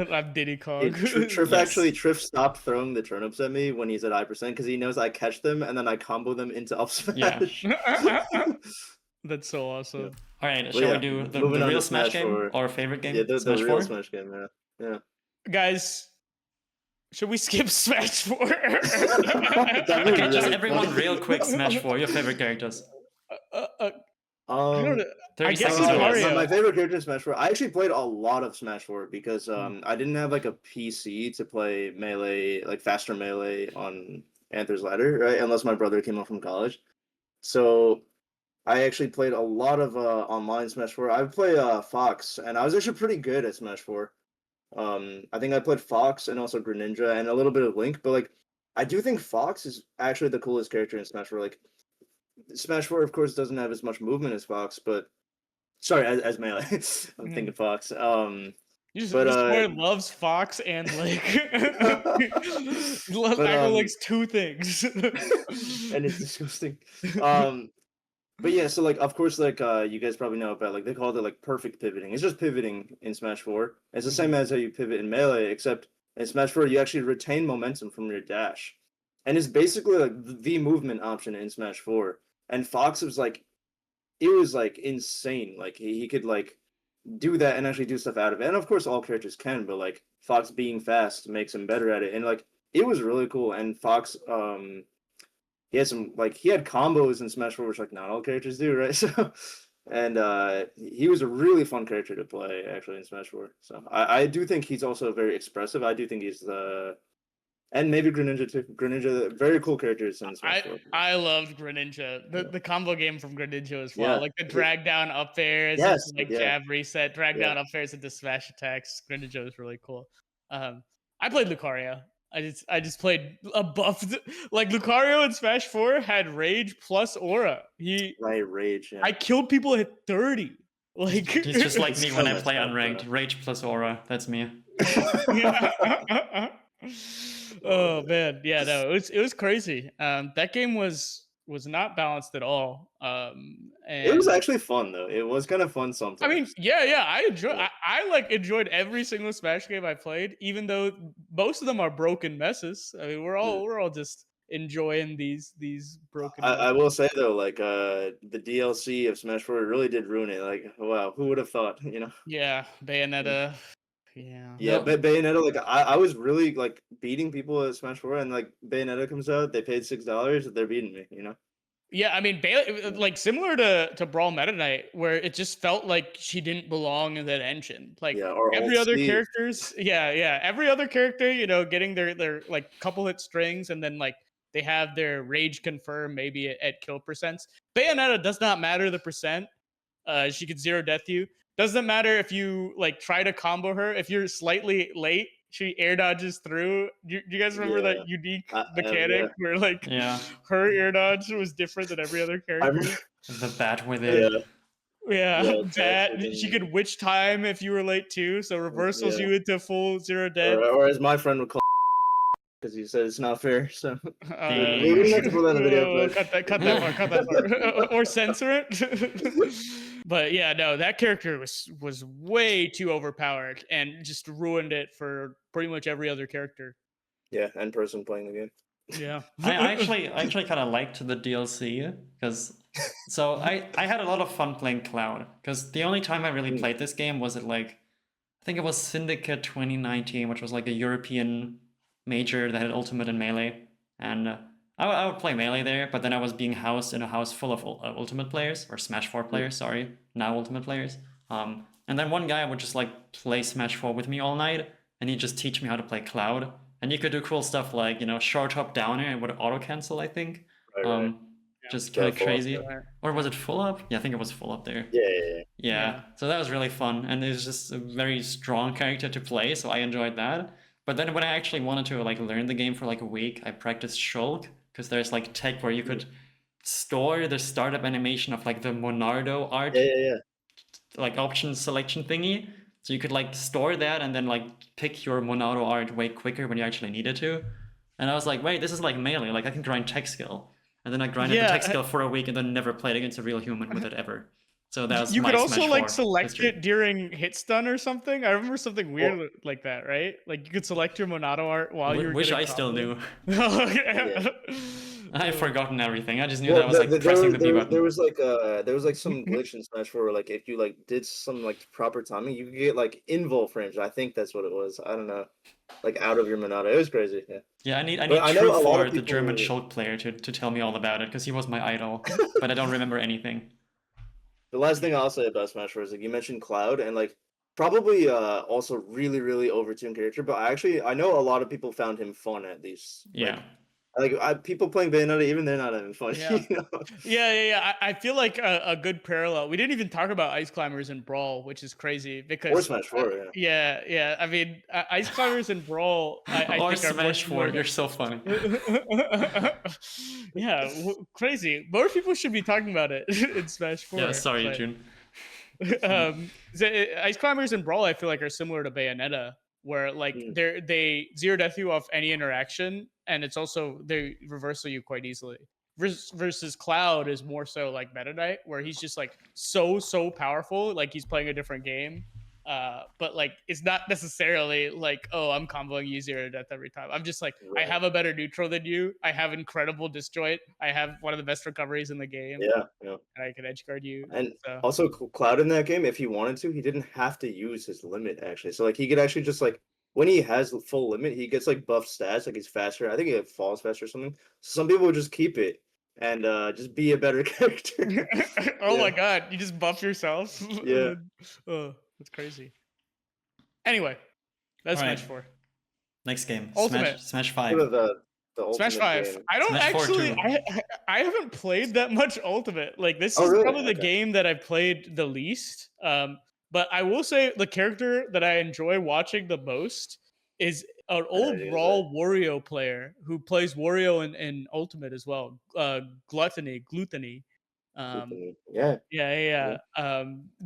B: I'm Diddy Kong.
A: Triff stopped throwing the turnips at me when he's at I% because he knows I catch them and then I combo them into up smash.
B: That's so awesome.
C: All right, shall we do the real Smash game? Our favorite game?
A: Yeah, the real Smash game. Yeah.
B: Guys, should we skip Smash 4?
C: Okay, just everyone real quick. Smash 4. Your favorite characters.
B: I guess it's
A: Mario. My favorite character in Smash 4. I actually played a lot of Smash 4 because I didn't have like a PC to play Melee, like faster Melee on Anther's Ladder, right? Unless my brother came home from college. So I actually played a lot of online Smash 4. I would play Fox, and I was actually pretty good at Smash 4. I think I played Fox and also Greninja and a little bit of Link, but like I do think Fox is actually the coolest character in Smash 4. Smash 4, of course, doesn't have as much movement as Fox, but sorry, as Melee. I'm thinking Fox.
B: This
A: But
B: boy loves Fox and like Aggro likes two things.
A: and it's disgusting. But yeah, so like of course like you guys probably know about like they call it like perfect pivoting. It's just pivoting in Smash 4. It's the same as how you pivot in Melee, except in Smash 4 you actually retain momentum from your dash. And it's basically like the movement option in Smash 4. And Fox was like it was like insane. Like he could like do that and actually do stuff out of it. And of course all characters can, but like Fox being fast makes him better at it. And like it was really cool. And Fox he had some like he had combos in Smash 4, which like not all characters do, right? So and he was a really fun character to play actually in Smash 4. So I do think he's also very expressive. I do think he's the and maybe Greninja too. Greninja, very cool characters in Smash 4.
B: I loved Greninja. The combo game from Greninja was fun.
A: Yeah.
B: Like the drag down up airs,
A: Yes,
B: like
A: yeah.
B: jab reset, drag down up airs into smash attacks. Greninja was really cool. I played Lucario. I just played a buffed like Lucario in Smash 4 had rage plus aura.
A: Right, rage. Yeah.
B: I killed people at 30. Like
C: He's just like
A: It's
C: me
A: so
C: when I
A: messed
C: play
A: up,
C: unranked. Rage plus aura. That's me.
B: Oh man, yeah, no, it was crazy. That game was not balanced at all. And
A: It was actually fun though. It was kind of fun sometimes.
B: I mean, yeah, I enjoy.
A: Yeah.
B: I like enjoyed every single Smash game I played, even though most of them are broken messes. I mean, we're all just enjoying these broken.
A: I will say though, like the DLC of Smash 4 really did ruin it. Like, wow, who would have thought? You know?
B: Yeah, Bayonetta. Yeah.
A: Yeah, but Bayonetta, like I was really like beating people at Smash 4, and like Bayonetta comes out, they paid $6, they're beating me. You know?
B: Yeah, I mean, like similar to Brawl Meta Knight, where it just felt like she didn't belong in that engine. Like
A: Yeah, or
B: every other
A: Steve.
B: characters, yeah, every other character, you know, getting their like couple hit strings, and then like they have their rage confirm maybe at kill percents. Bayonetta does not matter the percent. She could zero death you. Doesn't matter if you like try to combo her. If you're slightly late, she air dodges through. Do you guys remember that unique mechanic where like her air dodge was different than every other character?
C: The bat with it.
B: Yeah, bat. She could witch time if you were late too, so reversals you into full zero death.
A: Or as my friend would call because he said it's not fair. So
B: we didn't have to put that in the video. Cut that part. Or censor it. But yeah, no, that character was way too overpowered and just ruined it for pretty much every other character.
A: Yeah, and person playing the game.
B: Yeah.
C: I actually kind of liked the DLC because so I had a lot of fun playing Cloud because the only time I really played this game was at like I think it was Syndicate 2019, which was like a European major that had Ultimate and Melee, and I would play Melee there, but then I was being housed in a house full of Ultimate players, or Smash 4 players, sorry, now Ultimate players. And then one guy would just like play Smash 4 with me all night, and he'd just teach me how to play Cloud. And you could do cool stuff like, you know, short hop down air, it would auto cancel, I think.
A: Right.
C: Just kind of crazy. Or was it full up? Yeah, I think it was full up there. Yeah. So that was really fun, and it was just a very strong character to play, so I enjoyed that. But then when I actually wanted to like learn the game for like a week, I practiced Shulk, because there's like tech where you could store the startup animation of like the Monardo art, like option selection thingy. So you could like store that and then like pick your Monardo art way quicker when you actually needed to. And I was like, wait, this is like Melee, like I can grind tech skill. And then I grinded the tech skill for a week and then never played against a real human with it ever. So that was
B: you
C: my
B: could also
C: Smash
B: like
C: 4
B: select
C: history.
B: it during hit stun or something. I remember something weird like that, right? Like you could select your Monado art while you were
C: Wish I
B: getting
C: still knew.
B: yeah.
C: I've forgotten everything. I just knew that I was like pressing the B button.
A: There was like some glitch in Smash 4 where like if you like did some like proper timing, you could get like invul frames. I think that's what it was. I don't know, like out of your Monado. It was crazy. Yeah.
C: I need True for the German Shulk player to tell me all about it because he was my idol, but I don't remember anything.
A: The last thing I'll say about Smash 4 is like you mentioned Cloud and like probably also really overtuned character, but I know a lot of people found him fun at least.
C: Yeah.
A: Like people playing Bayonetta, even they're not having fun.
B: Yeah.
A: You know?
B: Yeah. I feel like a good parallel. We didn't even talk about Ice Climbers in Brawl, which is crazy
A: Or
B: because
A: Smash 4, yeah.
B: yeah. I mean, Ice Climbers in Brawl, I
C: Or
B: think are more
C: Smash 4,
B: similar
C: you're so funny.
B: yeah, crazy. More people should be talking about it in Smash 4.
C: Yeah, sorry,
B: but,
C: June.
B: Ice Climbers and Brawl, I feel like, are similar to Bayonetta, where like they zero death you off any interaction, and it's also they reversal you quite easily. Versus Cloud is more so like Meta Knight, where he's just like so powerful, like he's playing a different game. But like it's not necessarily like, oh, I'm comboing you zero death every time. I'm just like, I have a better neutral than you. I have incredible disjoint. I have one of the best recoveries in the game.
A: Yeah.
B: And I can edge guard you.
A: And
B: so.
A: also Cloud in that game, if he wanted to, he didn't have to use his limit actually. So like he could actually just like when he has the full limit, he gets like buff stats, like he's faster. I think he falls faster or something. So some people would just keep it and just be a better character.
B: Oh my god, you just buff yourself?
A: Yeah.
B: Oh, that's crazy. Anyway, that's
C: All right.
B: Smash 4.
C: Next game.
B: Ultimate.
C: Smash
A: What
C: 5.
A: are the
B: Smash
A: Ultimate
B: 5.
A: game?
B: I don't
C: Smash 4
B: actually.
C: too.
B: I haven't played that much Ultimate. Like this
A: Oh,
B: is
A: really?
B: probably the
A: Okay.
B: game that I've played the least. But I will say the character that I enjoy watching the most is an old
A: it is,
B: Brawl Wario player who plays Wario in Ultimate as well. Gluttony.
A: Yeah.
B: Yeah.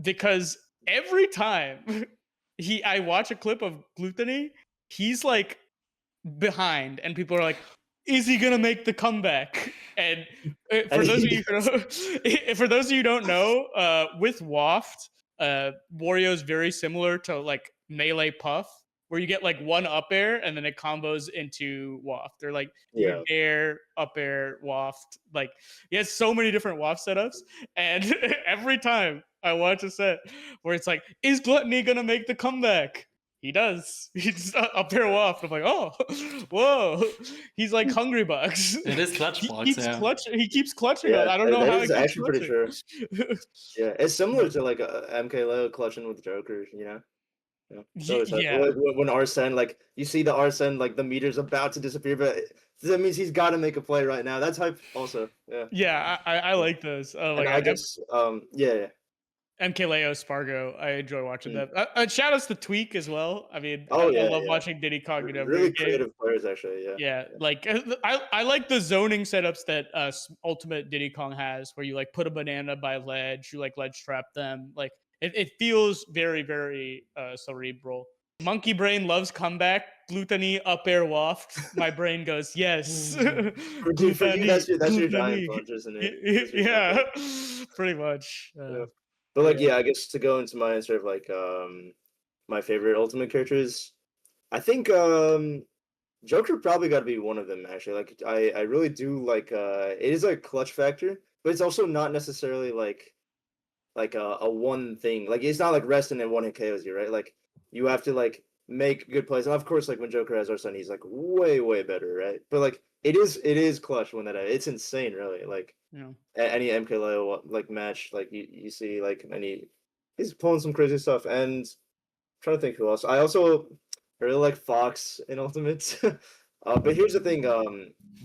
B: Because every time I watch a clip of Gluttony, he's like behind, and people are like, "Is he gonna make the comeback?" And for those of you who don't know, with Waft, Wario's very similar to like Melee Puff, where you get like one up air and then it combos into Waft. They're like air, up air, Waft. Like he has so many different Waft setups, and every time I watch a set where it's like, "Is Gluttony gonna make the comeback?" He does. He's up there Waft. I'm like, oh, whoa. He's like Hungry Bucks.
C: It is clutch
B: he
C: blocks,
B: keeps
C: yeah.
B: He keeps clutching
A: Yeah,
B: us. I don't know
A: that
B: how
A: is
B: he keeps
A: actually pretty
B: clutching.
A: Yeah, it's similar to like MK Leo clutching with Joker, you know? So it's like when Arsene, like you see the Arsene, like the meter's about to disappear, but that means he's got to make a play right now. That's hype also. Yeah.
B: Yeah, I like those.
A: And I guess yeah.
B: MKLeo, Spargo, I enjoy watching them. Shout outs to Tweak as well. I mean, I love watching Diddy Kong in every
A: really
B: game.
A: creative players, actually.
B: Yeah. Like I like the zoning setups that Ultimate Diddy Kong has, where you like put a banana by ledge, you like ledge trap them. Like it feels very, very cerebral. Monkey brain loves comeback. Gluttony up air Waft. My brain goes yes.
A: Dude, for you, that's your giant punch, isn't it?
B: Yeah, pretty much.
A: But like, I guess to go into my answer of like my favorite Ultimate characters, I think Joker probably got to be one of them actually. Like I really do like it is a clutch factor, but it's also not necessarily like a one thing. Like it's not like resting and one hit KOs you, right? Like you have to like make good plays. And of course, like when Joker has Arsene, he's like way better, right? But like it is clutch when it's insane, really. Like any MK Leo like match, like you see like he's pulling some crazy stuff. And I'm trying to think who else. I really like Fox in Ultimate. But here's the thing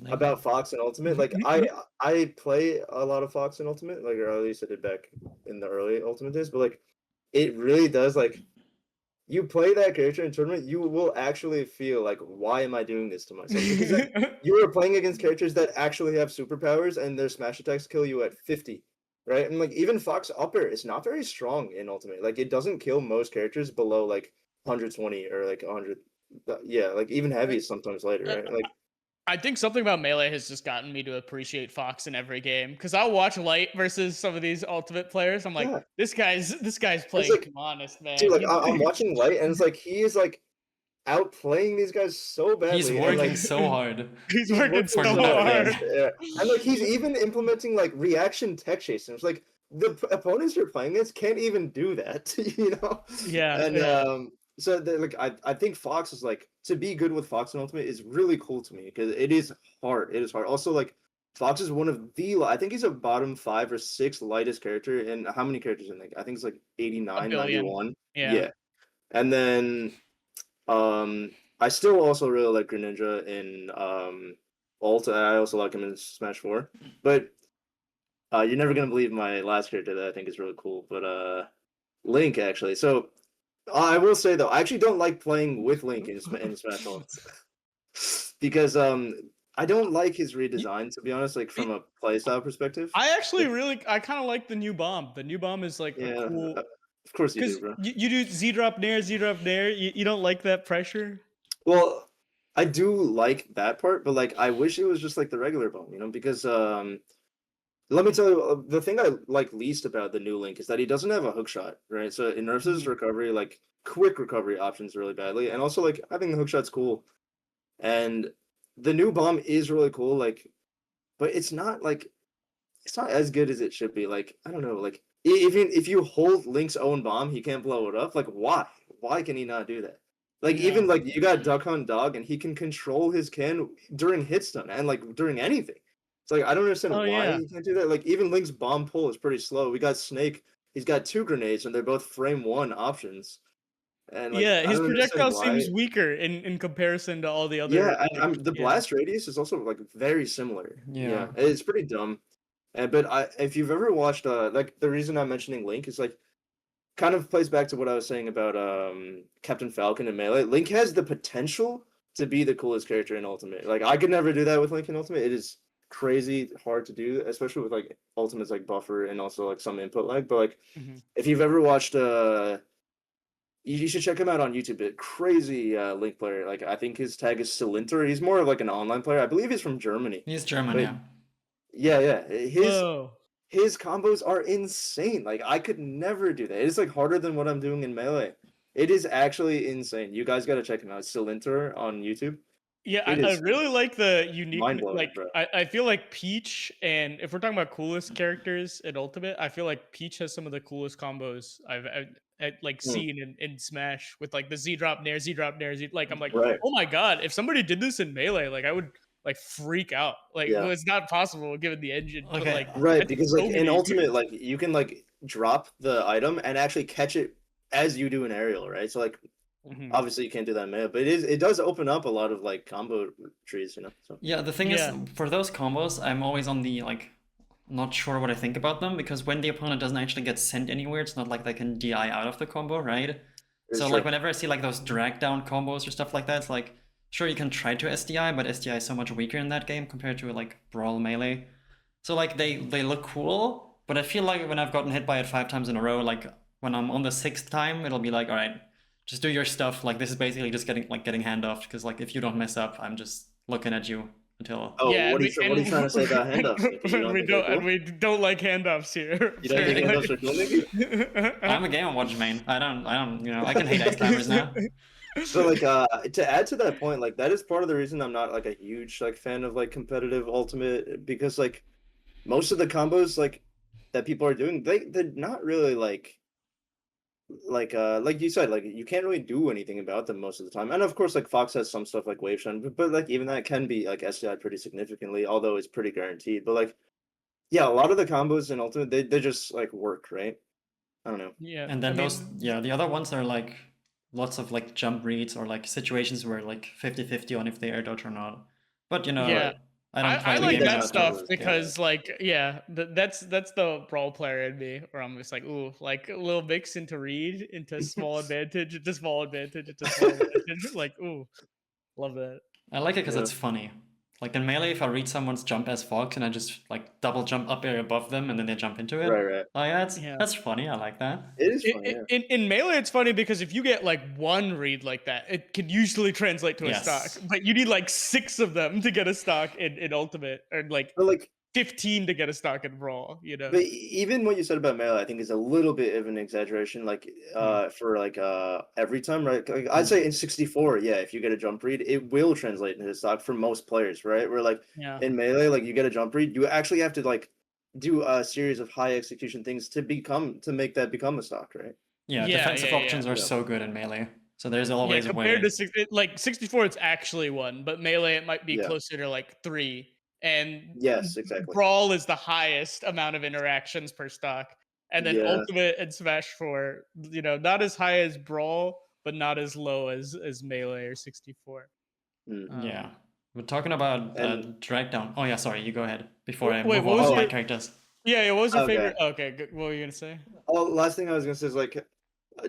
A: about Fox in Ultimate. Like I play a lot of Fox in Ultimate, like or at least I did back in the early Ultimate days. But like it really does like you play that character in tournament, you will actually feel like, why am I doing this to myself? Because you are playing against characters that actually have superpowers and their smash attacks kill you at 50, right? And like even Fox upper is not very strong in Ultimate. Like it doesn't kill most characters below like 120 or like 100. Yeah, like even heavy is sometimes later, right? Like
B: I think something about Melee has just gotten me to appreciate Fox in every game, because I'll watch Light versus some of these Ultimate players. I'm like, this guy's playing
A: like,
B: honest, man.
A: Dude, like I'm watching Light, and it's like he is like outplaying these guys so badly.
C: He's working
A: like,
C: so hard.
B: He's working so hard.
A: Yeah. And like he's even implementing like reaction tech chasing. It's like the opponents you're playing against can't even do that, you know?
B: Yeah.
A: And so like I think Fox is like, to be good with Fox in Ultimate is really cool to me because it is hard. It is hard. Also, like Fox is one of I think he's a bottom 5 or 6 lightest character. And how many characters in like I think it's like 89, 91. Yeah. And then I still also really like Greninja in ult. I also like him in Smash 4. But you're never gonna believe my last character that I think is really cool. But Link actually. So I will say though, I actually don't like playing with Link in Smash Ultimate because I don't like his redesign, to be honest. Like from a playstyle perspective.
B: I kind of like the new bomb. The new bomb is like a
A: Yeah,
B: cool.
A: of course you do,
B: Because
A: bro.
B: you do Z drop nair, Z drop nair. You don't like that pressure?
A: Well, I do like that part, but like I wish it was just like the regular bomb, because let me tell you, the thing I like least about the new Link is that he doesn't have a hook shot, right? So it nerfs his recovery, like quick recovery options really badly. And also like I think the hook shot's cool. And the new bomb is really cool, like, but it's not as good as it should be. Like, I don't know, like even if you hold Link's own bomb, he can't blow it up. Like, why? Why can he not do that? Like,
B: Yeah.
A: even like you got Duck Hunt Dog, and he can control his can during hit stun and like during anything. It's like I don't understand
B: Oh,
A: why
B: yeah.
A: he can't do that. Like, even Link's bomb pull is pretty slow. We got Snake. He's got 2 grenades, and they're both frame 1 options. And like,
B: Yeah,
A: I
B: his
A: don't understand
B: projectile
A: why.
B: seems weaker in comparison to all the other.
A: Yeah, and
B: like,
A: the blast radius is also like very similar.
C: Yeah.
A: It's pretty dumb. But if you've ever watched like the reason I'm mentioning Link is like kind of plays back to what I was saying about Captain Falcon and Melee. Link has the potential to be the coolest character in Ultimate. Like I could never do that with Link in Ultimate. It is crazy hard to do, especially with like Ultimate's like buffer and also like some input lag. But like if you've ever watched you should check him out on YouTube. A crazy Link player. Like I think his tag is Cylinter. He's more of like an online player. I believe he's from Germany.
C: He's German,
A: But yeah.
B: Whoa.
A: His combos are insane. Like I could never do that. It's like harder than what I'm doing in Melee. It is actually insane. You guys gotta check him out. Cylinter on YouTube.
B: Yeah,
A: It
B: I
A: is
B: really like the unique.
A: mind-blowing,
B: Like,
A: bro.
B: I feel like Peach, and if we're talking about coolest characters in Ultimate, I feel like Peach has some of the coolest combos I've like seen in Smash with like the Z drop nair, Z drop nair, Z. Like I'm like,
A: Right.
B: oh my god, if somebody did this in Melee, like I would like freak out. Like,
A: Yeah.
B: well, it's not possible given the engine. But,
C: Okay.
B: like,
A: Right,
B: that's
A: because
B: so
A: like in
B: many
A: Ultimate,
B: weird-
A: like you can like drop the item and actually catch it as you do an aerial, right? So like obviously you can't do that in Melee, but it does open up a lot of like combo trees, So
C: Yeah, the thing is, for those combos, I'm always on the like, not sure what I think about them, because when the opponent doesn't actually get sent anywhere, it's not like they can DI out of the combo, right?
A: It's
C: So
A: true.
C: like whenever I see like those drag down combos or stuff like that, it's like, sure you can try to SDI, but SDI is so much weaker in that game compared to like Brawl Melee. So like they look cool, but I feel like when I've gotten hit by it 5 times in a row, like when I'm on the 6th time, it'll be like, all right, just do your stuff. Like this is basically just getting handoffed, because like if you don't mess up, I'm just looking at you until.
A: Oh,
B: Yeah,
A: what are you trying to say about handoffs? Nick? You don't
B: we
A: think they're
B: don't, and
A: cool?
B: we don't like handoffs here.
A: You don't think handoffs are cool, Nick?
C: I'm a Game & Watch main. I don't, I can hate X-timers now.
A: So like to add to that point, like that is part of the reason I'm not like a huge like fan of like competitive Ultimate, because like most of the combos like that people are doing, they're not really like you said, like you can't really do anything about them most of the time. And of course like Fox has some stuff like Wave Shun, but like even that can be like SDI pretty significantly, although it's pretty guaranteed. But like yeah, a lot of the combos in Ultimate they just like work, right? I don't know.
B: Yeah,
C: And then the other ones are like lots of like jump reads or like situations where like 50-50 on if they air dodge or not. But
B: yeah.
C: I don't play
B: I
C: the
B: like
C: game
B: that
C: enough
B: stuff
C: to-
B: because that's the Brawl player in me, where I'm just like, ooh, like a little mix into read, into small advantage, into small advantage, into small advantage. Like, ooh, love that.
C: I like it because
A: Yeah.
C: it's funny. Like in Melee, if I read someone's jump as Fox and I just like double jump up air above them and then they jump into it.
A: Right.
C: Oh yeah, that's funny. I like that.
A: It is funny, yeah.
B: In Melee, it's funny because if you get like one read like that, it can usually translate to a
C: Yes.
B: stock. But you need like 6 of them to get a stock in Ultimate, or like
A: But like
B: 15 to get a stock in Brawl.
A: But even what you said about Melee, I think is a little bit of an exaggeration. Like for like every time, right? Like, I'd say in 64, yeah, if you get a jump read, it will translate into stock for most players, right? Where like
B: Yeah.
A: in Melee, like you get a jump read, you actually have to like do a series of high execution things to make that become a stock, right?
C: Yeah,
B: Yeah,
C: defensive
B: yeah,
C: options are
A: yeah.
C: so good in Melee. So there's always a way.
B: compared to like 64, it's actually 1, but Melee it might be
A: Yeah.
B: closer to like 3. And
A: Yes, exactly.
B: Brawl is the highest amount of interactions per stock, and then
A: Yeah.
B: Ultimate and Smash 4, not as high as Brawl, but not as low as Melee or 64.
C: Yeah. We're talking about
A: And-
C: drag down. Oh yeah, sorry, you go ahead before I
B: Wait,
C: move
B: what
C: on
B: was
C: to my
B: it?
C: characters.
B: Yeah, what was your
A: Okay.
B: favorite? Okay, good. What were you gonna say?
A: Oh, last thing I was gonna say is like,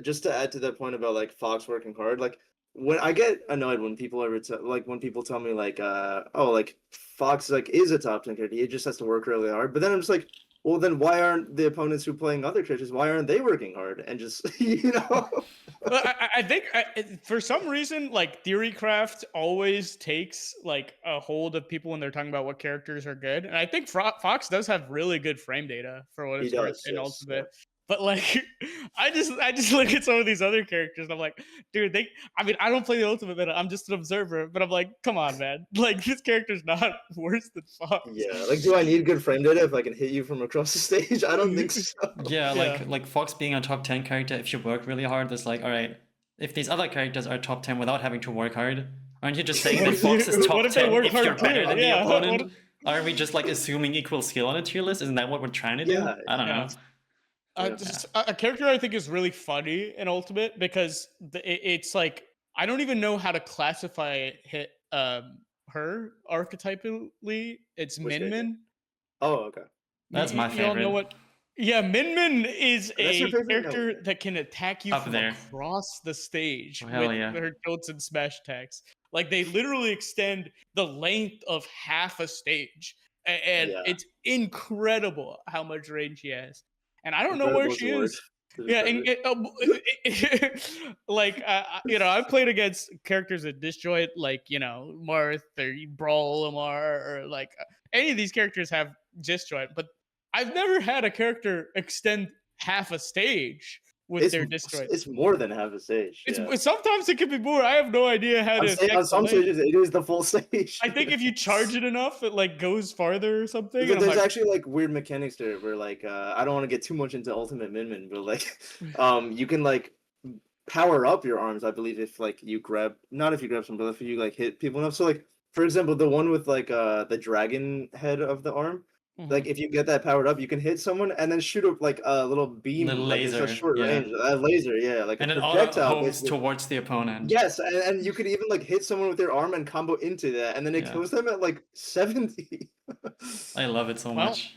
A: just to add to that point about like Fox working hard. Like when I get annoyed when people like when people tell me like, oh, like Fox like is a top 10 character. He just has to work really hard. But then I'm just like, well, then why aren't the opponents who are playing other characters? Why aren't they working hard and just
B: Well, I think for some reason, like Theorycraft always takes like a hold of people when they're talking about what characters are good, and I think Fox does have really good frame data for what
A: He
B: it's worth
A: does,
B: in
A: yes,
B: Ultimate. But like, I just look at some of these other characters, and I'm like, dude, I mean, I don't play the Ultimate meta. I'm just an observer, but I'm like, come on, man, like this character's not worse than Fox.
A: Yeah, like do I need good frame data if I can hit you from across the stage? I don't think so.
C: Yeah,
B: Yeah.
C: like Fox being a top 10 character, if you work really hard, it's like, all right, if these other characters are top 10 without having to work hard, aren't you just saying that Fox is top
B: What if they
C: 10
B: work
C: if you're
B: hard
C: better
B: too?
C: than
B: Yeah,
C: the
B: what
C: opponent? Are we just like assuming equal skill on a tier list? Isn't that what we're trying to do?
A: Yeah,
C: I don't
B: yeah.
C: know.
A: Yeah.
B: Just a character I think is really funny in Ultimate because it's like I don't even know how to classify her archetypally. It's
A: Which
B: Min
A: character?
B: Min.
A: Oh, okay.
C: That's my
B: You all know
C: favorite.
B: what? Yeah, Min Min is
A: That's your
B: a
A: favorite? No.
B: character that can attack you
C: Up
B: from
C: there.
B: across the stage
C: Oh, hell
B: with
C: yeah.
B: her tilts and smash attacks. Like they literally extend the length of half a stage, and
A: Yeah.
B: it's incredible how much range she has. And I don't know where
A: Incredible
B: she
A: is the word
B: is.
A: to
B: Yeah,
A: describe
B: and like you know, I played against characters at disjoint, like you know, Marth or Brawl Lamar, or like any of these characters have disjoint, but I've never had a character extend half a stage with their disjoint.
A: It's more than half a stage. Yeah.
B: Sometimes it can be more. I have no idea how to affect
A: On
B: the
A: some
B: length.
A: stages, it is the full stage.
B: I think if you charge it enough, it like goes farther or something. and I'm
A: There's
B: like,
A: actually like weird mechanics to it where like I don't want to get too much into Ultimate Min, but like you can like power up your arms, I believe, if like you grab not if you grab some, but if you like hit people enough. So like for example, the one with like the dragon head of the arm, like if you get that powered up, you can hit someone and then shoot up like a little beam,
C: The
A: like it's a
C: laser,
A: short
C: yeah.
A: range, a laser, yeah, like
C: And
A: a
C: it auto
A: projectile.
C: homes
A: basically.
C: towards the opponent.
A: Yes, and you could even like hit someone with your arm and combo into that, and then it
C: Yeah.
A: kills them at like 70.
C: I love it so
B: Well,
C: much.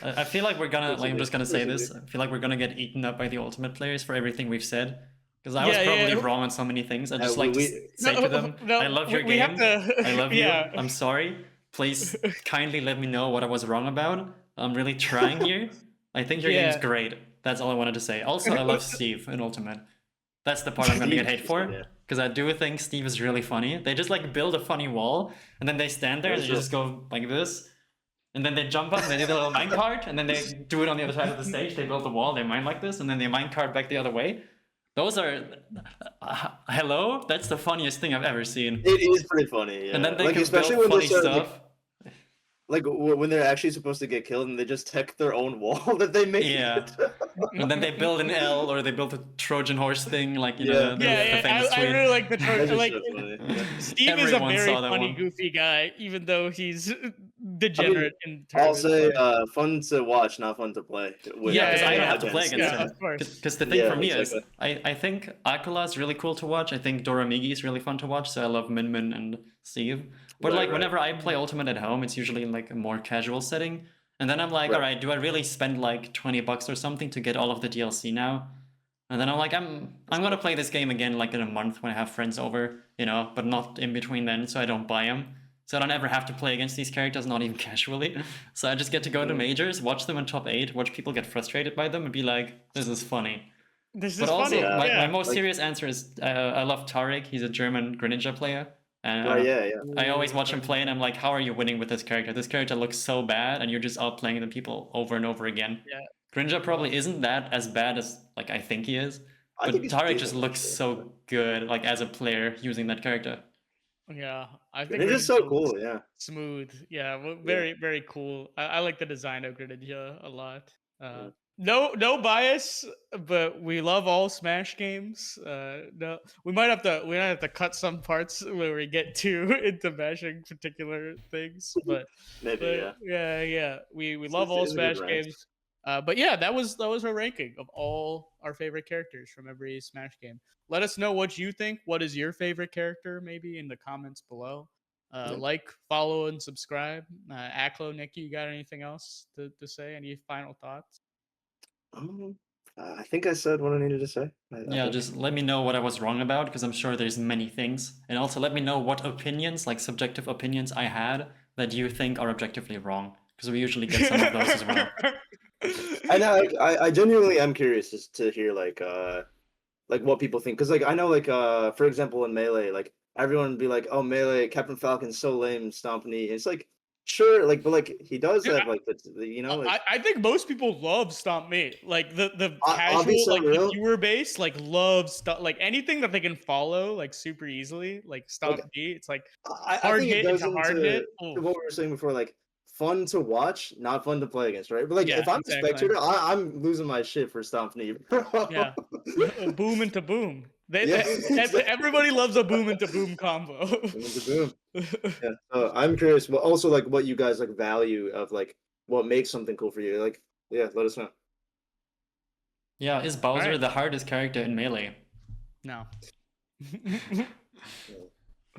C: I feel like we're gonna, like, I'm just gonna say
A: Personally.
C: this. I feel like we're gonna get eaten up by the Ultimate players for everything we've said. Because I was
B: Yeah,
C: probably
B: yeah.
C: wrong on so many things. I
A: Yeah,
C: just like to say to them, I love your
B: we
C: game.
B: have to,
C: I love you.
B: yeah.
C: I'm sorry. Please kindly let me know what I was wrong about. I'm really trying here. I think your game's
B: Yeah.
C: great. That's all I wanted to say. Also, I love Steve in Ultimate. That's the part I'm gonna get hate for.
A: Yeah.
C: Because I do think Steve is really funny. They just like build a funny wall, and then they stand there and they
A: Sure.
C: just go like this. And then they jump up and they do the little minecart, and then they do it on the other side of the stage. They build the wall, they mine like this, and then they minecart back the other way. Those are hello. That's the funniest thing I've ever seen.
A: It is pretty funny, yeah.
C: And then they
A: like
C: can
A: especially
C: build
A: when
C: funny
A: they start,
C: stuff.
A: like when they're actually supposed to get killed and they just tech their own wall that they made.
C: Yeah. And then they build an L or they build a Trojan horse thing, like you
A: Yeah.
C: know, the
B: Yeah,
C: famous
B: I
C: tweet.
B: really like the
A: That's just
B: like.
A: so funny. Yeah.
B: Steve
C: Everyone
B: is a very
C: saw that
B: funny,
C: one.
B: goofy guy, even though he's degenerate in terms
A: I'll
B: of
A: say
B: fun.
A: fun to watch, not fun to play. with-
C: Yeah, because I don't
B: yeah,
C: have to play against
B: yeah,
C: him.
B: of course.
C: Because the thing
A: Yeah,
C: for me
A: exactly.
C: is, I think Akula is really cool to watch. I think Doramigi is really fun to watch. So I love Min Min and Steve. But
A: Right,
C: like
A: right.
C: whenever I play Ultimate at home, it's usually in like a more casual setting. And then I'm like,
A: Right.
C: all right, do I really spend like $20 or something to get all of the DLC now? And then I'm like, I'm gonna play this game again like in a month when I have friends over, you know, but not in between then, so I don't buy them. So I don't ever have to play against these characters, not even casually. So I just get to go to majors, watch them in top 8, watch people get frustrated by them, and be like, this is funny.
B: This is
C: But also,
B: funny.
A: Yeah.
C: my
B: yeah.
C: most
A: like-
C: serious answer is I love Tarek. He's a German Greninja player. And
A: Right, yeah, yeah.
C: I always watch him play, and I'm like, how are you winning with this character? This character looks so bad, and you're just outplaying the people over and over again.
B: Yeah.
C: Greninja probably isn't that as bad as like I think he is,
A: I
C: but
A: think he's
C: Tarek
A: decent,
C: just looks
A: actually.
C: so good, like as a player using that character.
B: Yeah, I think
A: It's just so
B: Greninja
A: cool,
B: looks
A: yeah.
B: smooth. Yeah, very very cool. I like the design of Greninja a lot.
A: Yeah.
B: No bias, but we love all Smash games. No, we might have to cut some parts where we get too into mashing particular things, but
A: Maybe, yeah.
B: yeah. We
A: It's
B: love
A: just-
B: all
A: it's a good
B: Smash
A: rank.
B: games. But yeah, that was our ranking of all our favorite characters from every Smash game. Let us know what you think. What is your favorite character? Maybe in the comments below. Like, follow, and subscribe. Aklo, Nikki, you got anything else to say? Any final thoughts?
A: I think I said what I needed to say.
C: Yeah, just let me know what I was wrong about, because I'm sure there's many things. And also let me know what opinions, like subjective opinions I had that you think are objectively wrong, because we usually get some of those as well.
A: I genuinely am curious just to hear like what people think, because like I know like for example in Melee, like everyone would be like, oh, Melee Captain Falcon's so lame, stomp knee. It's like, sure, like, but like he does have like the you know, like
B: I think most people love Stomp Me. Like the
A: I'll be
B: casual,
A: so
B: like the
A: real.
B: viewer base, like loves stuff, like anything that they can follow like super easily, like Stomp Me. It's like
A: I
B: hard
A: think it
B: hit
A: goes
B: into hard hit.
A: into what we were saying before, like fun to watch, not fun to play against, right? But like
B: Yeah,
A: if I'm
B: exactly.
A: a spectator, I'm losing my shit for Stomp Knee.
B: Yeah, boom into boom.
A: Yeah, exactly.
B: Everybody loves a boom into boom combo.
A: Boom into boom. Yeah, I'm curious. Well, also like what you guys like value of like what makes something cool for you. Like, yeah, let us know.
C: Yeah, is Bowser
B: Alright.
C: the hardest character in Melee?
B: No.